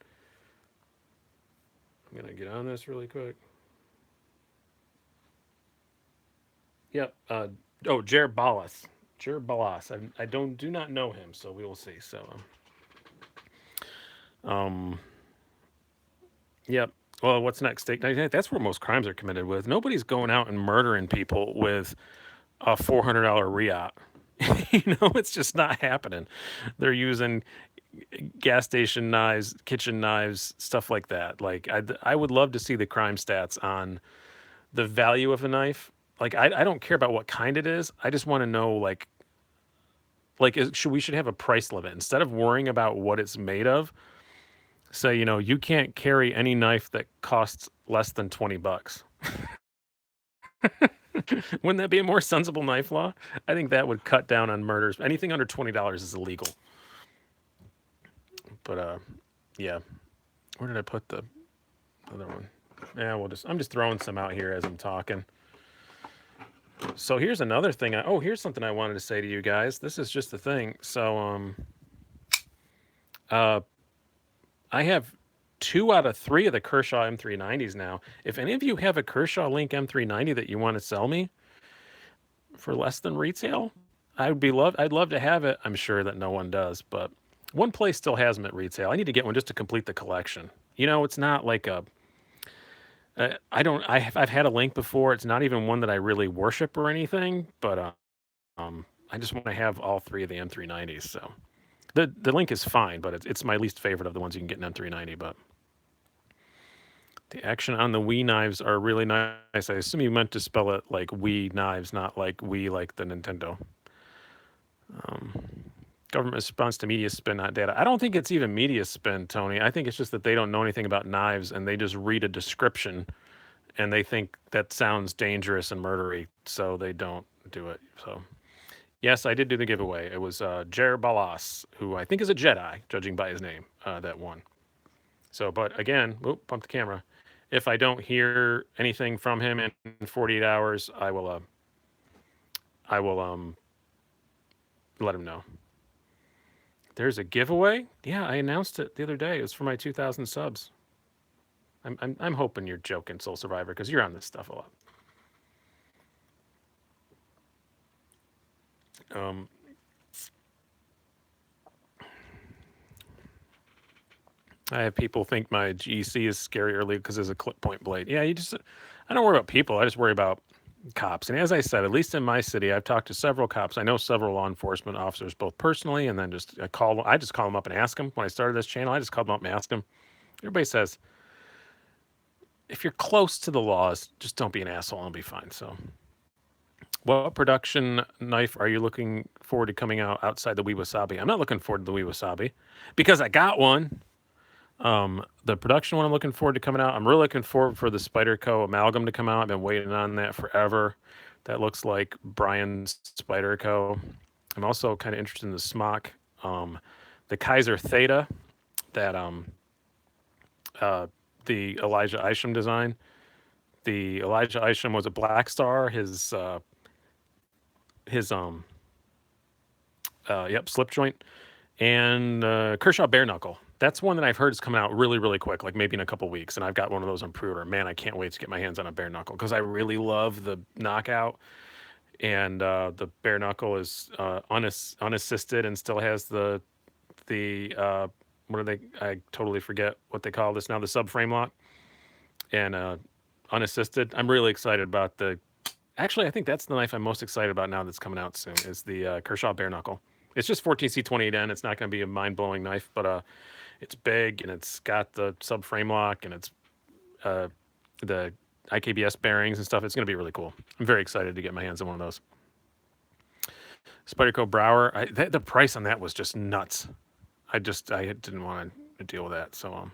I'm gonna get on this really quick. Yep. Jer Balas. Jer Balas. I do not know him, so we will see. So, yep. Well, what's next? That's where most crimes are committed with. Nobody's going out and murdering people with a $400 Riot. It's just not happening. They're using gas station knives, kitchen knives, stuff like that. Like I would love to see the crime stats on the value of a knife. Like I don't care about what kind it is. I just want to know we should have a price limit instead of worrying about what it's made of. So you can't carry any knife that costs less than $20. Wouldn't that be a more sensible knife law? I think that would cut down on murders. Anything under $20 is illegal. But yeah. Where did I put the other one? Yeah, I'm just throwing some out here as I'm talking. So here's another thing. Here's something I wanted to say to you guys. This is just the thing. So I have 2 out of 3 of the Kershaw M390s now. If any of you have a Kershaw Link M390 that you want to sell me for less than retail, I'd love to have it. I'm sure that no one does, but one place still has them at retail. I need to get one just to complete the collection. It's not like I've had a Link before. It's not even one that I really worship or anything, but I just want to have all 3 of the M390s. So the Link is fine, but it's my least favorite of the ones you can get in M390. But the action on the Wii knives are really nice. I assume you meant to spell it like Wii knives, not like Wii like the Nintendo. Government response to media spin, not data. I don't think it's even media spin, Tony. I think it's just that they don't know anything about knives and they just read a description and they think that sounds dangerous and murdery, so they don't do it. So, yes, I did do the giveaway. It was Jer Balas, who I think is a Jedi, judging by his name, that won. So, but again, bump the camera. If I don't hear anything from him in 48 hours, I will let him know. There's a giveaway? Yeah, I announced it the other day. It was for my 2,000 subs. I'm hoping you're joking, Soul Survivor, because you're on this stuff a lot. I have people think my GC is scary early because there's a clip point blade. Yeah, I don't worry about people. I just worry about cops. And as I said, at least in my city, I've talked to several cops. I know several law enforcement officers, both personally, and then I just call them up and ask them. When I started this channel, I just called them up and asked them. Everybody says, if you're close to the laws, just don't be an asshole and it'll be fine. So What production knife are you looking forward to coming out outside the Wee Wasabi? I'm not looking forward to the Wee Wasabi because I got one. The production one I'm looking forward to coming out. I'm really looking forward for the Spyderco amalgam to come out. I've been waiting on that forever. That looks like Brian's Spyderco. I'm also kind of interested in the smock, um, the Kaiser Theta, that uh, the Elijah Isham design. The Elijah Isham was a Black Star. His slip joint, and Kershaw Bare Knuckle. That's one that I've heard is coming out really, really quick, like maybe in a couple weeks. And I've got one of those on pre-order. Man, I can't wait to get my hands on a bare knuckle because I really love the knockout. And the bare knuckle is unassisted and still has the what are they? I totally forget what they call this now. The subframe lock and unassisted. I'm really excited about the. Actually, I think that's the knife I'm most excited about now that's coming out soon is the Kershaw Bare Knuckle. It's just 14C28N. It's not going to be a mind-blowing knife, but it's big and it's got the subframe lock and it's uh, the IKBS bearings and stuff. It's going to be really cool. I'm very excited to get my hands on one of those. Spyderco Brower. The price on that was just nuts. I didn't want to deal with that. So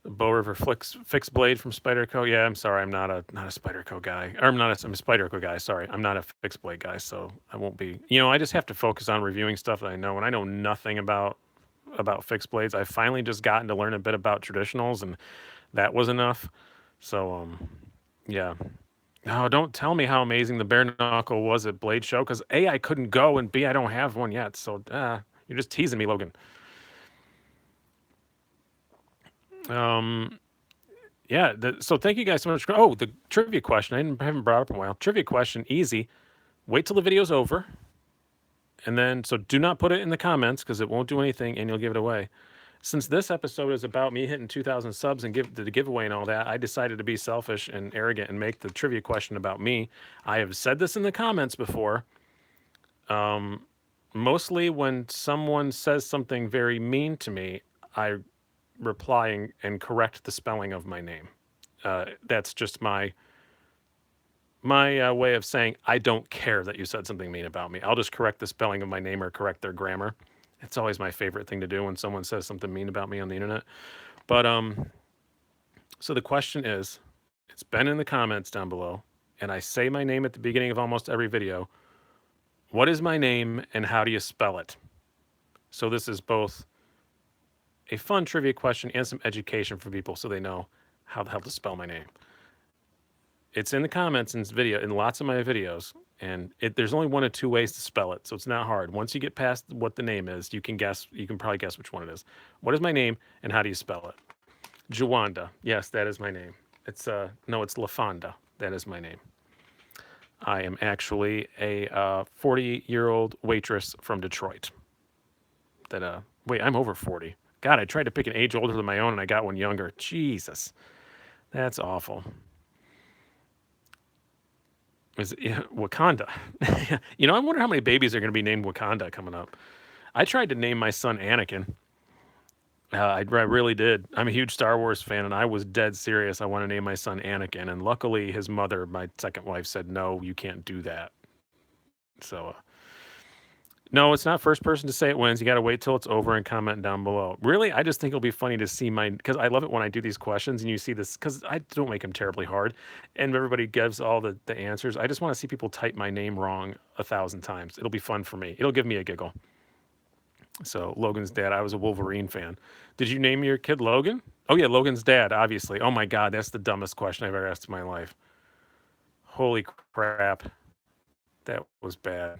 the Bow River fixed blade from Spyderco. Yeah, I'm sorry, I'm not a Spyderco guy. Or I'm a Spyderco guy. Sorry, I'm not a fixed blade guy. So I won't be. I just have to focus on reviewing stuff that I know, and I know nothing about fixed blades. I finally just gotten to learn a bit about traditionals, and that was enough. So yeah. No, don't tell me how amazing the bare knuckle was at Blade Show because A, I couldn't go, and B, I don't have one yet. So you're just teasing me, Logan. Um, yeah. So thank you guys so much. Oh, the trivia question. I haven't brought up in a while. Trivia question, easy. Wait till the video's over, and then so do not put it in the comments because it won't do anything, and you'll give it away. Since this episode is about me hitting 2,000 subs and give the giveaway and all that, I decided to be selfish and arrogant and make the trivia question about me. I have said this in the comments before. Mostly when someone says something very mean to me, I reply and correct the spelling of my name. That's just my way of saying I don't care that you said something mean about me. I'll just correct the spelling of my name or correct their grammar. It's always my favorite thing to do when someone says something mean about me on the internet. But so the question is, it's been in the comments down below, and I say my name at the beginning of almost every video. What is my name and how do you spell it? So this is both a fun trivia question and some education for people so they know how the hell to spell my name. It's in the comments in lots of my videos, and there's only one of two ways to spell it, so it's not hard. Once you get past what the name is, you can probably guess which one it is. What is my name and how do you spell it? Jawanda. Yes, that is my name. It's it's LaFonda. That is my name. I am actually a 40-year-old waitress from Detroit. Wait, I'm over 40. God, I tried to pick an age older than my own and I got one younger. Jesus. That's awful. Wakanda. I wonder how many babies are going to be named Wakanda coming up. I tried to name my son Anakin. I really did. I'm a huge Star Wars fan, and I was dead serious. I want to name my son Anakin, and luckily his mother, my second wife, said, no, you can't do that. So, no, it's not first person to say it wins. You got to wait till it's over and comment down below. Really, I just think it'll be funny to see because I love it when I do these questions and you see this, because I don't make them terribly hard, and everybody gives all the answers. I just want to see people type my name wrong 1,000 times. It'll be fun for me. It'll give me a giggle. So Logan's dad, I was a Wolverine fan. Did you name your kid Logan? Oh yeah, Logan's dad, obviously. Oh my God, that's the dumbest question I've ever asked in my life. Holy crap. That was bad.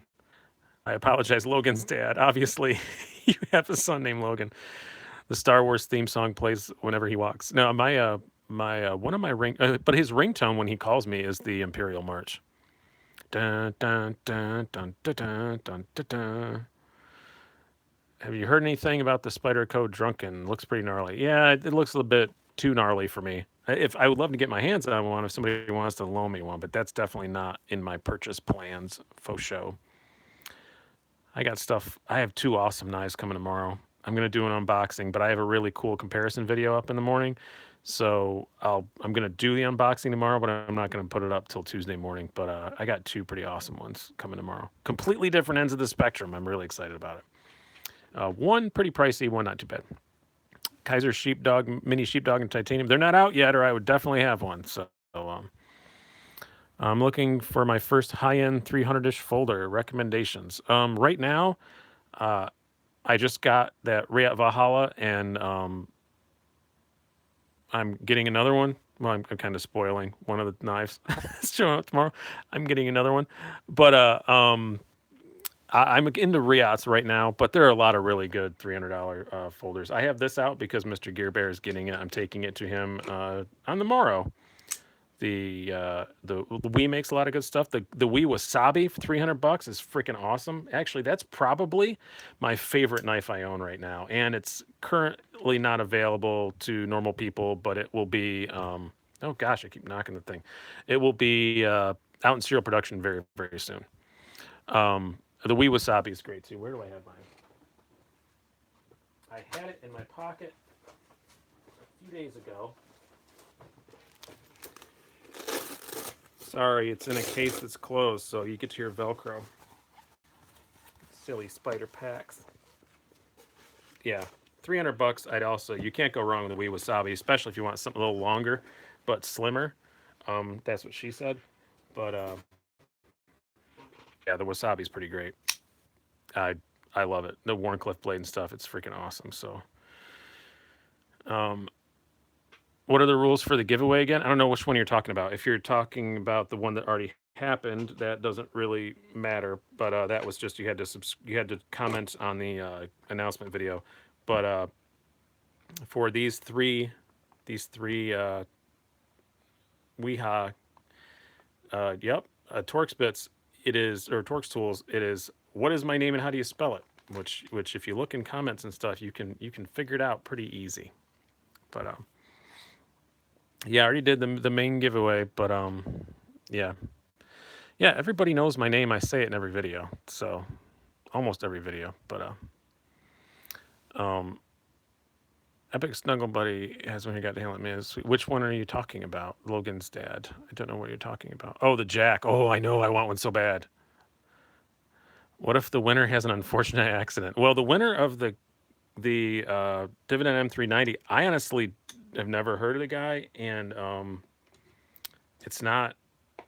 I apologize, Logan's dad. Obviously, you have a son named Logan. The Star Wars theme song plays whenever he walks. No, one of my but his ringtone when he calls me is the Imperial March. Dun dun dun dun dun dun dun dun dun. Have you heard anything about the Spyderco Drunken? Looks pretty gnarly. Yeah, it looks a little bit too gnarly for me. If I would love to get my hands on one if somebody wants to loan me one, but that's definitely not in my purchase plans. Faux show. I got stuff. I have 2 awesome knives coming tomorrow. I'm gonna do an unboxing, but I have a really cool comparison video up in the morning. So I'm gonna do the unboxing tomorrow, but I'm not gonna put it up till Tuesday morning. But I got two pretty awesome ones coming tomorrow. Completely different ends of the spectrum. I'm really excited about it. One pretty pricey, one not too bad. Kaiser Sheepdog, Mini Sheepdog in titanium. They're not out yet, or I would definitely have one. So I'm looking for my first high-end 300-ish folder recommendations. Right now, I just got that Riyadh Valhalla, and I'm getting another one. Well, I'm kind of spoiling one of the knives. It's showing up tomorrow. I'm getting another one, but I'm into Riots right now. But there are a lot of really good $300 folders. I have this out because Mr. Gear Bear is getting it. I'm taking it to him on the morrow. The Wii makes a lot of good stuff. The Wii Wasabi for $300 is freaking awesome. Actually, that's probably my favorite knife I own right now, and it's currently not available to normal people, but it will be. Oh gosh, I keep knocking the thing. It will be out in serial production very very soon. The Wii Wasabi is great too. Where do I have mine? I had it in my pocket a few days ago. Sorry, it's in a case that's closed, so you get to your Velcro. Silly spider packs. Yeah, $300. I'd also, you can't go wrong with the Wii Wasabi, especially if you want something a little longer but slimmer. That's what she said. But yeah, the Wasabi's pretty great. I I love it. The Warncliffe blade and stuff, it's freaking awesome. So, um, what are the rules for the giveaway again? I don't know which one you're talking about. If you're talking about the one that already happened, that doesn't really matter. But that was just you had to comment on the announcement video. But for these three Weha, yep, Torx bits. It is, or Torx tools. It is. What is my name and how do you spell it? Which if you look in comments and stuff, you can figure it out pretty easy. But yeah, I already did the main giveaway, but yeah. Yeah, everybody knows my name. I say it in every video. So, almost every video, but um Epic Snuggle Buddy has one he got to handle it, man. Which one are you talking about? Logan's dad. I don't know what you're talking about. Oh, the Jack. Oh, I know. I want one so bad. What if the winner has an unfortunate accident? Well, the winner of the Dividend M390, I honestly have never heard of the guy, and it's not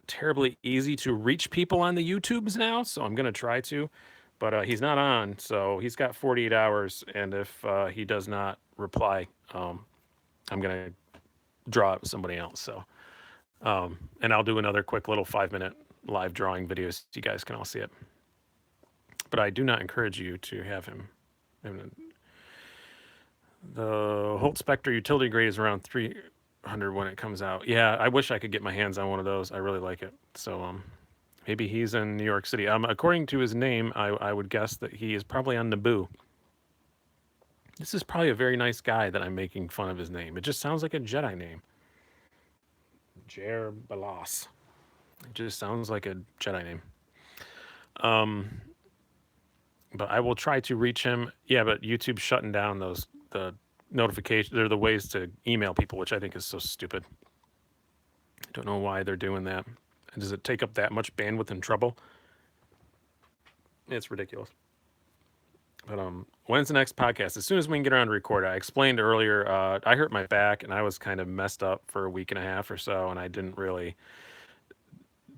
terribly easy to reach people on the YouTubes now, so I'm gonna try to, but he's not on, so he's got 48 hours, and if he does not reply, I'm gonna draw it with somebody else. So, and I'll do another quick little 5-minute live drawing video so you guys can all see it. But I do not encourage you to have him. The Holt Spectre utility grade is around 300 when it comes out. Yeah, I wish I could get my hands on one of those. I really like it. So maybe he's in New York City. According to his name, I would guess that he is probably on Naboo. This is probably a very nice guy that I'm making fun of his name. It just sounds like a Jedi name. Jer Balas. It just sounds like a Jedi name. But I will try to reach him. Yeah, but YouTube's shutting down the notifications. They're the ways to email people, which I think is so stupid. I don't know why they're doing that. And does it take up that much bandwidth and trouble? It's ridiculous. But when's the next podcast? As soon as we can get around to record. I explained earlier, I hurt my back and I was kind of messed up for a week and a half or so, and I didn't really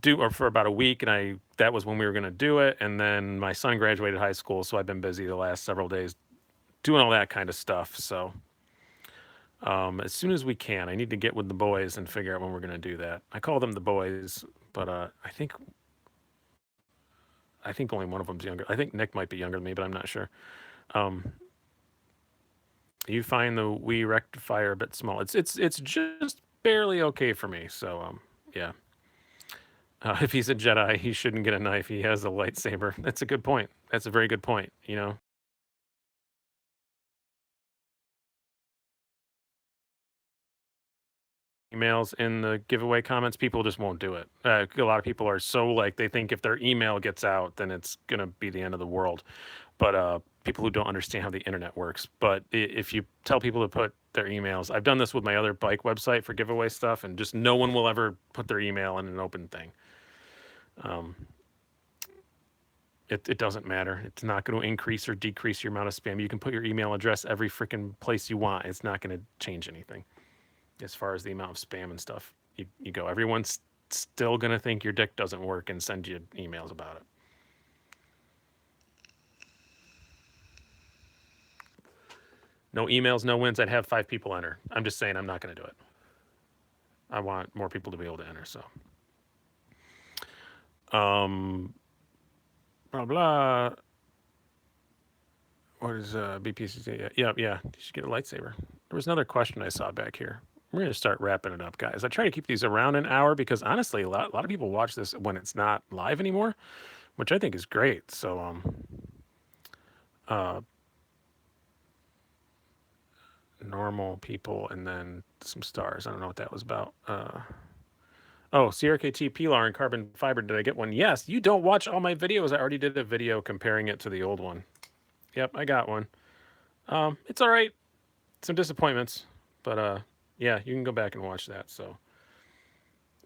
or for about a week, and that was when we were going to do it, and then my son graduated high school, so I've been busy the last several days doing all that kind of stuff. So as soon as we can, I need to get with the boys and figure out when we're going to do that. I call them the boys, but I think only one of them's younger. I think Nick might be younger than me, but I'm not sure. You find the Wii rectifier a bit small. It's just barely okay for me. So yeah. If he's a Jedi, he shouldn't get a knife. He has a lightsaber. That's a good point. That's a very good point. You know. Emails in the giveaway comments, people just won't do it. A lot of people are so like, they think if their email gets out, then it's gonna be the end of the world. But people who don't understand how the internet works. But if you tell people to put their emails, I've done this with my other bike website for giveaway stuff, and just no one will ever put their email in an open thing. It doesn't matter. It's not going to increase or decrease your amount of spam. You can put your email address every freaking place you want. It's not going to change anything as far as the amount of spam and stuff you go. Everyone's still going to think your dick doesn't work and send you emails about it. No emails, no wins. I'd have 5 people enter. I'm just saying I'm not going to do it. I want more people to be able to enter. So, blah blah. What is BPCC? Yeah. You should get a lightsaber. There was another question I saw back here. We're gonna start wrapping it up, guys. I try to keep these around an hour because honestly, a lot of people watch this when it's not live anymore, which I think is great. So normal people and then some stars. I don't know what that was about. Oh, CRKT Pilar and carbon fiber. Did I get one? Yes. You don't watch all my videos. I already did a video comparing it to the old one. Yep, I got one. It's all right. Some disappointments, but yeah, you can go back and watch that. So,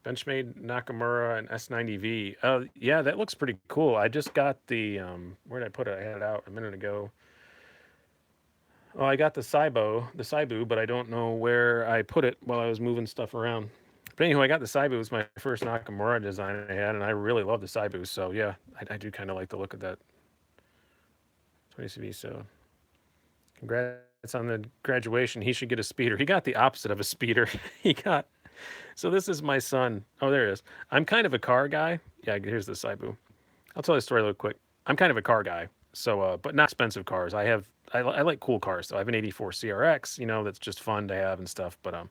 Benchmade Nakamura and S90V. Yeah, that looks pretty cool. I just got the where did I put it? I had it out a minute ago. Oh, I got the Saibu, but I don't know where I put it while I was moving stuff around. But anyway, I got the Saibu. It was my first Nakamura design I had, and I really love the Saibu. So yeah, I do kind of like the look of that 20CV. So congrats on the graduation. He should get a speeder. He got the opposite of a speeder. He got. So this is my son. Oh, there it is. I'm kind of a car guy. Yeah, here's the Saibu. I'll tell you a story real quick. I'm kind of a car guy. So, but not expensive cars. I like cool cars. So I have an '84 CRX. You know, that's just fun to have and stuff. But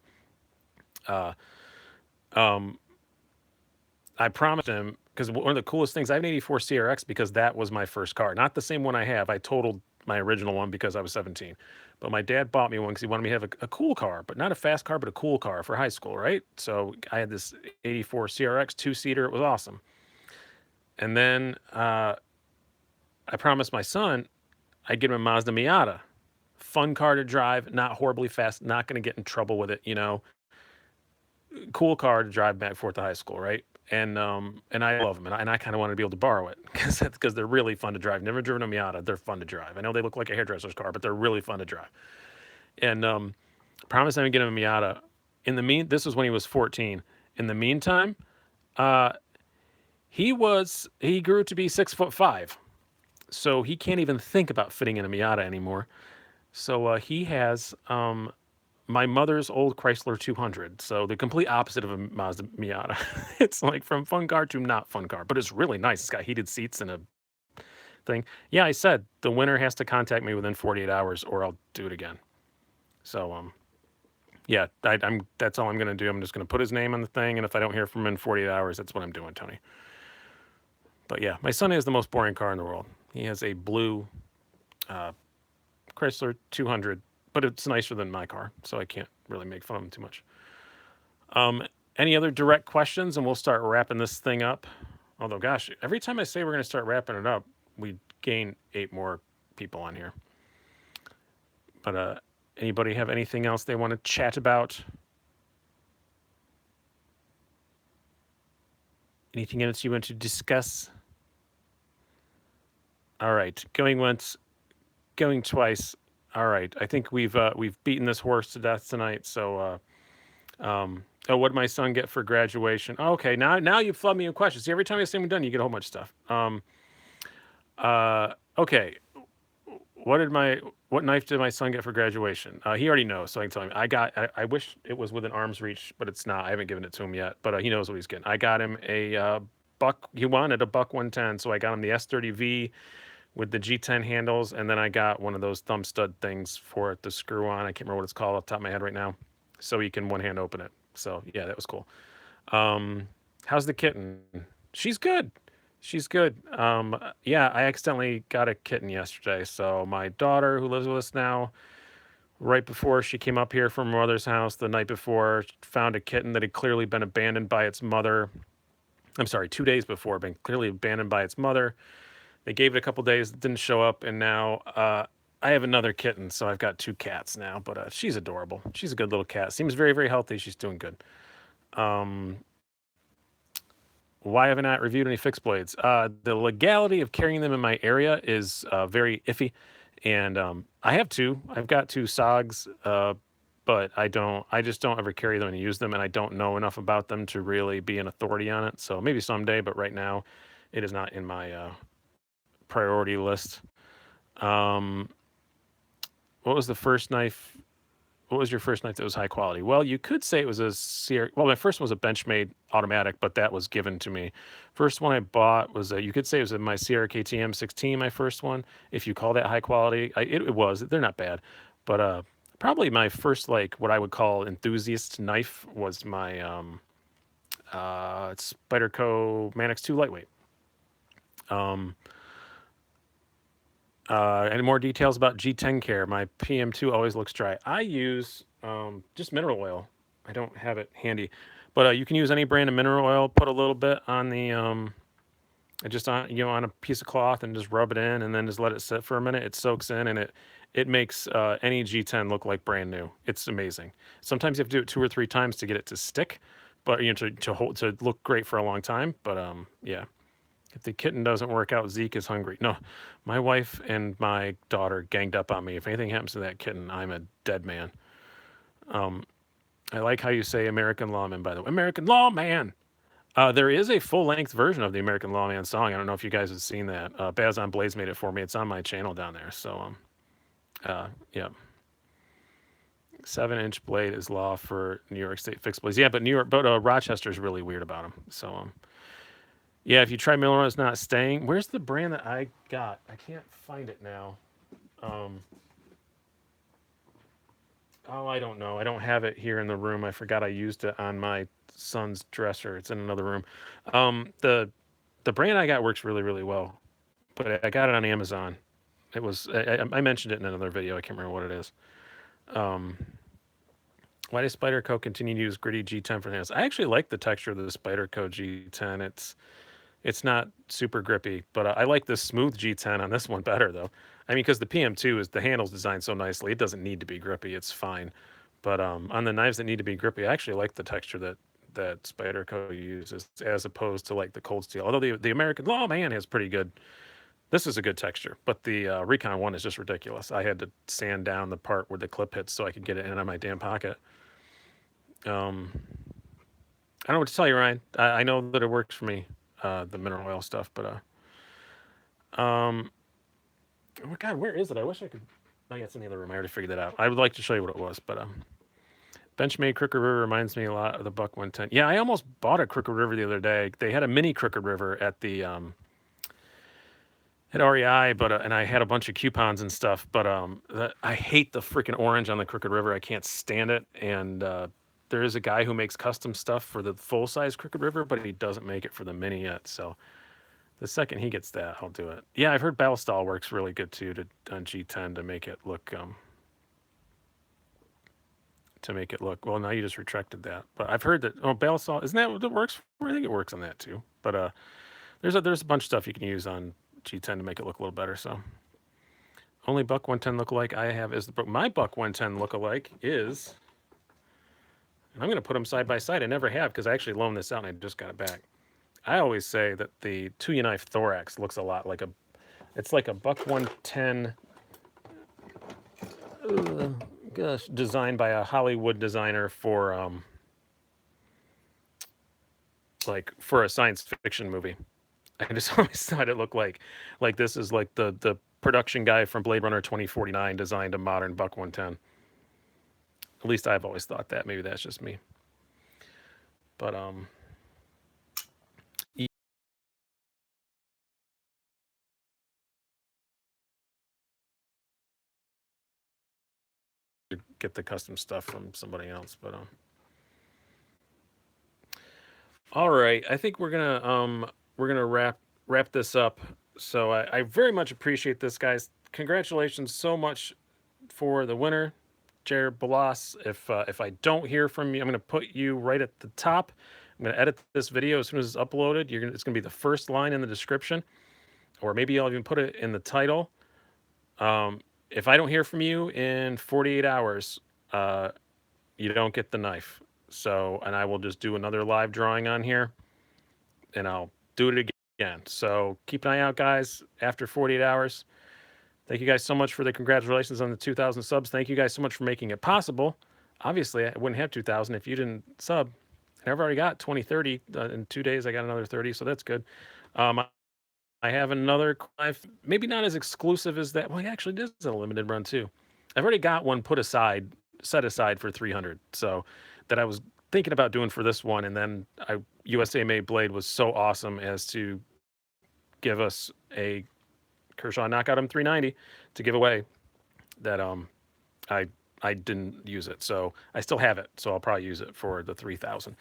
I promised him because one of the coolest things I have an '84 CRX because that was my first car, not the same one I have. I totaled my original one because I was 17. But my dad bought me one because he wanted me to have a cool car, but not a fast car, but a cool car for high school, right? So I had this '84 CRX 2-seater. It was awesome. And then I promised my son I'd get him a Mazda Miata. Fun car to drive, not horribly fast, not going to get in trouble with it, you know. Cool car to drive back and forth to high school, right? And I love them, and I kind of wanted to be able to borrow it because they're really fun to drive. Never driven a Miata, they're fun to drive. I know they look like a hairdresser's car, but they're really fun to drive. And promised I would get him a Miata. This was when he was 14. In the meantime, he grew to be 6'5", so he can't even think about fitting in a Miata anymore. So he has my mother's old Chrysler 200. So the complete opposite of a Mazda Miata. It's like from fun car to not fun car, but it's really nice. It's got heated seats and a thing. Yeah, I said the winner has to contact me within 48 hours or I'll do it again. So yeah, that's all I'm going to do. I'm just going to put his name on the thing, and if I don't hear from him in 48 hours, that's what I'm doing, Tony. But yeah, my son has the most boring car in the world. He has a blue Chrysler 200, but it's nicer than my car, so I can't really make fun of him too much. Any other direct questions, and we'll start wrapping this thing up. Although, gosh, every time I say we're going to start wrapping it up, we gain 8 more people on here. But anybody have anything else they want to chat about? Anything else you want to discuss? All right, going once, going twice. All right, I think we've beaten this horse to death tonight. So, oh, what did my son get for graduation? Oh, okay, now you've flooded me with questions. See, every time I say we're done, you get a whole bunch of stuff. Okay, what knife did my son get for graduation? He already knows, so I can tell him. I wish it was within arm's reach, but it's not. I haven't given it to him yet, but he knows what he's getting. I got him a buck. He wanted a buck 110, so I got him the S30V with the G10 handles, and then I got one of those thumb stud things for it to screw on. I can't remember what it's called off the top of my head right now, so he can one-hand open it. So yeah, that was cool. How's the kitten? She's good. She's good. Yeah, I accidentally got a kitten yesterday. So my daughter, who lives with us now, right before she came up here from her mother's house the night before, found a kitten that had clearly been abandoned by its mother. I'm sorry, 2 days before, been clearly abandoned by its mother. They gave it a couple days, didn't show up, and now I have another kitten, so I've got 2 cats now. But she's adorable. She's a good little cat. Seems very, very healthy. She's doing good. Um, why have I not reviewed any fixed blades? The legality of carrying them in my area is very iffy, and I have 2. I've got 2 SOGs, but I don't. I just don't ever carry them and use them, and I don't know enough about them to really be an authority on it. So maybe someday, but right now, it is not in my priority list. Um, what was the first knife? What was your first knife that was high quality? Well, you could say it was a well, my first one was a Benchmade automatic, but that was given to me. First one I bought was you could say it was my Sierra KTM 16, my first one. If you call that high quality, it was. They're not bad, but probably my first like what I would call enthusiast knife was my Spyderco Manix 2 lightweight. Um, any more details about G10 care? My PM2 always looks dry. I use just mineral oil. I don't have it handy, but you can use any brand of mineral oil. Put a little bit on the just on on a piece of cloth and just rub it in, and then just let it sit for a minute. It soaks in, and it makes any G10 look like brand new. It's amazing. Sometimes you have to do it 2 or 3 times to get it to stick, but to hold to look great for a long time. But yeah. If the kitten doesn't work out, Zeke is hungry. No, my wife and my daughter ganged up on me. If anything happens to that kitten, I'm a dead man. Um, I like how you say American Lawman, by the way. American Lawman! There is a full length version of the American Lawman song. I don't know if you guys have seen that. Baz on Blades made it for me. It's on my channel down there. So, yeah. 7-inch blade is law for New York State fixed blades. Yeah, but Rochester's really weird about them. So, yeah, if you try Miller, it's not staying. Where's the brand that I got? I can't find it now. Um, oh, I don't know. I don't have it here in the room. I forgot I used it on my son's dresser. It's in another room. The brand I got works really, really well, but I got it on Amazon. It was I mentioned it in another video. I can't remember what it is. Um, why does Spyderco continue to use gritty G10 for hands? I actually like the texture of the Spyderco G10. It's not super grippy, but I like the smooth G10 on this one better though. I mean, because the PM2 is the handle's designed so nicely, it doesn't need to be grippy. It's fine. But on the knives that need to be grippy, I actually like the texture that Spyderco uses as opposed to like the cold steel. Although the American Lawman has pretty good. This is a good texture, but the Recon one is just ridiculous. I had to sand down the part where the clip hits so I could get it in on my damn pocket. I don't know what to tell you, Ryan. I know that it works for me, the mineral oil stuff, but oh my God, where is it? I wish I could. Oh, yeah, it's in the other room. I already figured that out. I would like to show you what it was, but Benchmade Crooked River reminds me a lot of the Buck 110. Yeah, I almost bought a Crooked River the other day. They had a mini Crooked River at the at REI, but and I had a bunch of coupons and stuff. But I hate the freaking orange on the Crooked River. I can't stand it. And there is a guy who makes custom stuff for the full size Crooked River, but he doesn't make it for the mini yet. So the second he gets that, I'll do it. Yeah, I've heard Ballastol works really good too on G10 to make it look well. Now you just retracted that, but I've heard that Ballastol isn't that what it works for? I think it works on that too. But there's a bunch of stuff you can use on G10 to make it look a little better. So only Buck 110 lookalike I have is my Buck 110 lookalike is, and I'm going to put them side by side. I never have because I actually loaned this out and I just got it back. I always say that the Tuya knife thorax looks a lot like it's like a Buck 110, gosh, designed by a Hollywood designer for like for a science fiction movie. I just always thought it looked like this is like the production guy from Blade Runner 2049 designed a modern Buck 110. At least I've always thought that. Maybe that's just me. But get the custom stuff from somebody else. But all right, I think we're gonna wrap this up. So I very much appreciate this, guys. Congratulations so much for the winner, Jer Balas. If I don't hear from you, I'm gonna put you right at the top. I'm gonna edit this video as soon as it's uploaded. It's gonna be the first line in the description. or maybe I'll even put it in the title. If I don't hear from you in 48 hours, uh, you don't get the knife. So, and I will just do another live drawing on here, and I'll do it again. So keep an eye out, guys. After 48 hours. Thank you guys so much for the congratulations on the 2,000 subs. Thank you guys so much for making it possible. Obviously, I wouldn't have 2,000 if you didn't sub. And I've already got 20, 30. In 2 days, I got another 30, so that's good. I have another knife, maybe not as exclusive as that. Well, actually, this is a limited run too. I've already got one set aside for 300. So that I was thinking about doing for this one, and then USA Made Blade was so awesome as to give us a Kershaw Knockout M390 to give away that I I didn't use it. So I still have it. So I'll probably use it for the 3,000.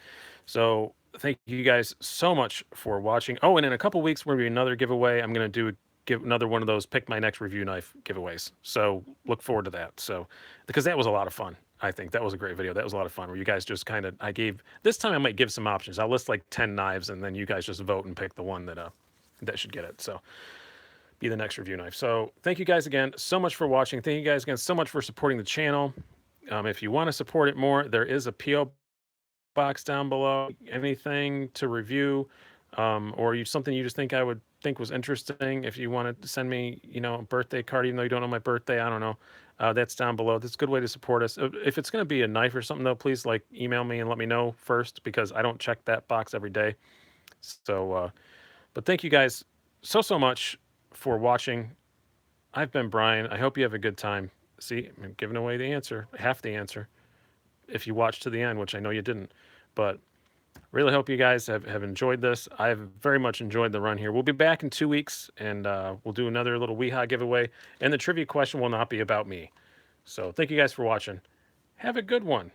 So thank you guys so much for watching. Oh, and in a couple weeks, we're going to be another giveaway. I'm going to give another one of those pick my next review knife giveaways. So look forward to that. So because that was a lot of fun. I think that was a great video. That was a lot of fun where you guys just kind of, this time I might give some options. I'll list like 10 knives and then you guys just vote and pick the one that should get it. So be the next review knife. So thank you guys again so much for watching. Thank you guys again so much for supporting the channel. If you want to support it more, there is a P.O. box down below. Anything to review, or something you just think I would think was interesting. If you want to send me, a birthday card, even though you don't know my birthday, I don't know. That's down below. That's a good way to support us. If it's going to be a knife or something, though, please email me and let me know first because I don't check that box every day. So, but thank you guys so much for watching. I've been Brian. I hope you have a good time. See, I'm giving away the answer, half the answer, if you watched to the end, which I know you didn't. But really hope you guys have enjoyed this. I've very much enjoyed the run here. We'll be back in 2 weeks, and we'll do another little Weehaw giveaway. And the trivia question will not be about me. So thank you guys for watching. Have a good one.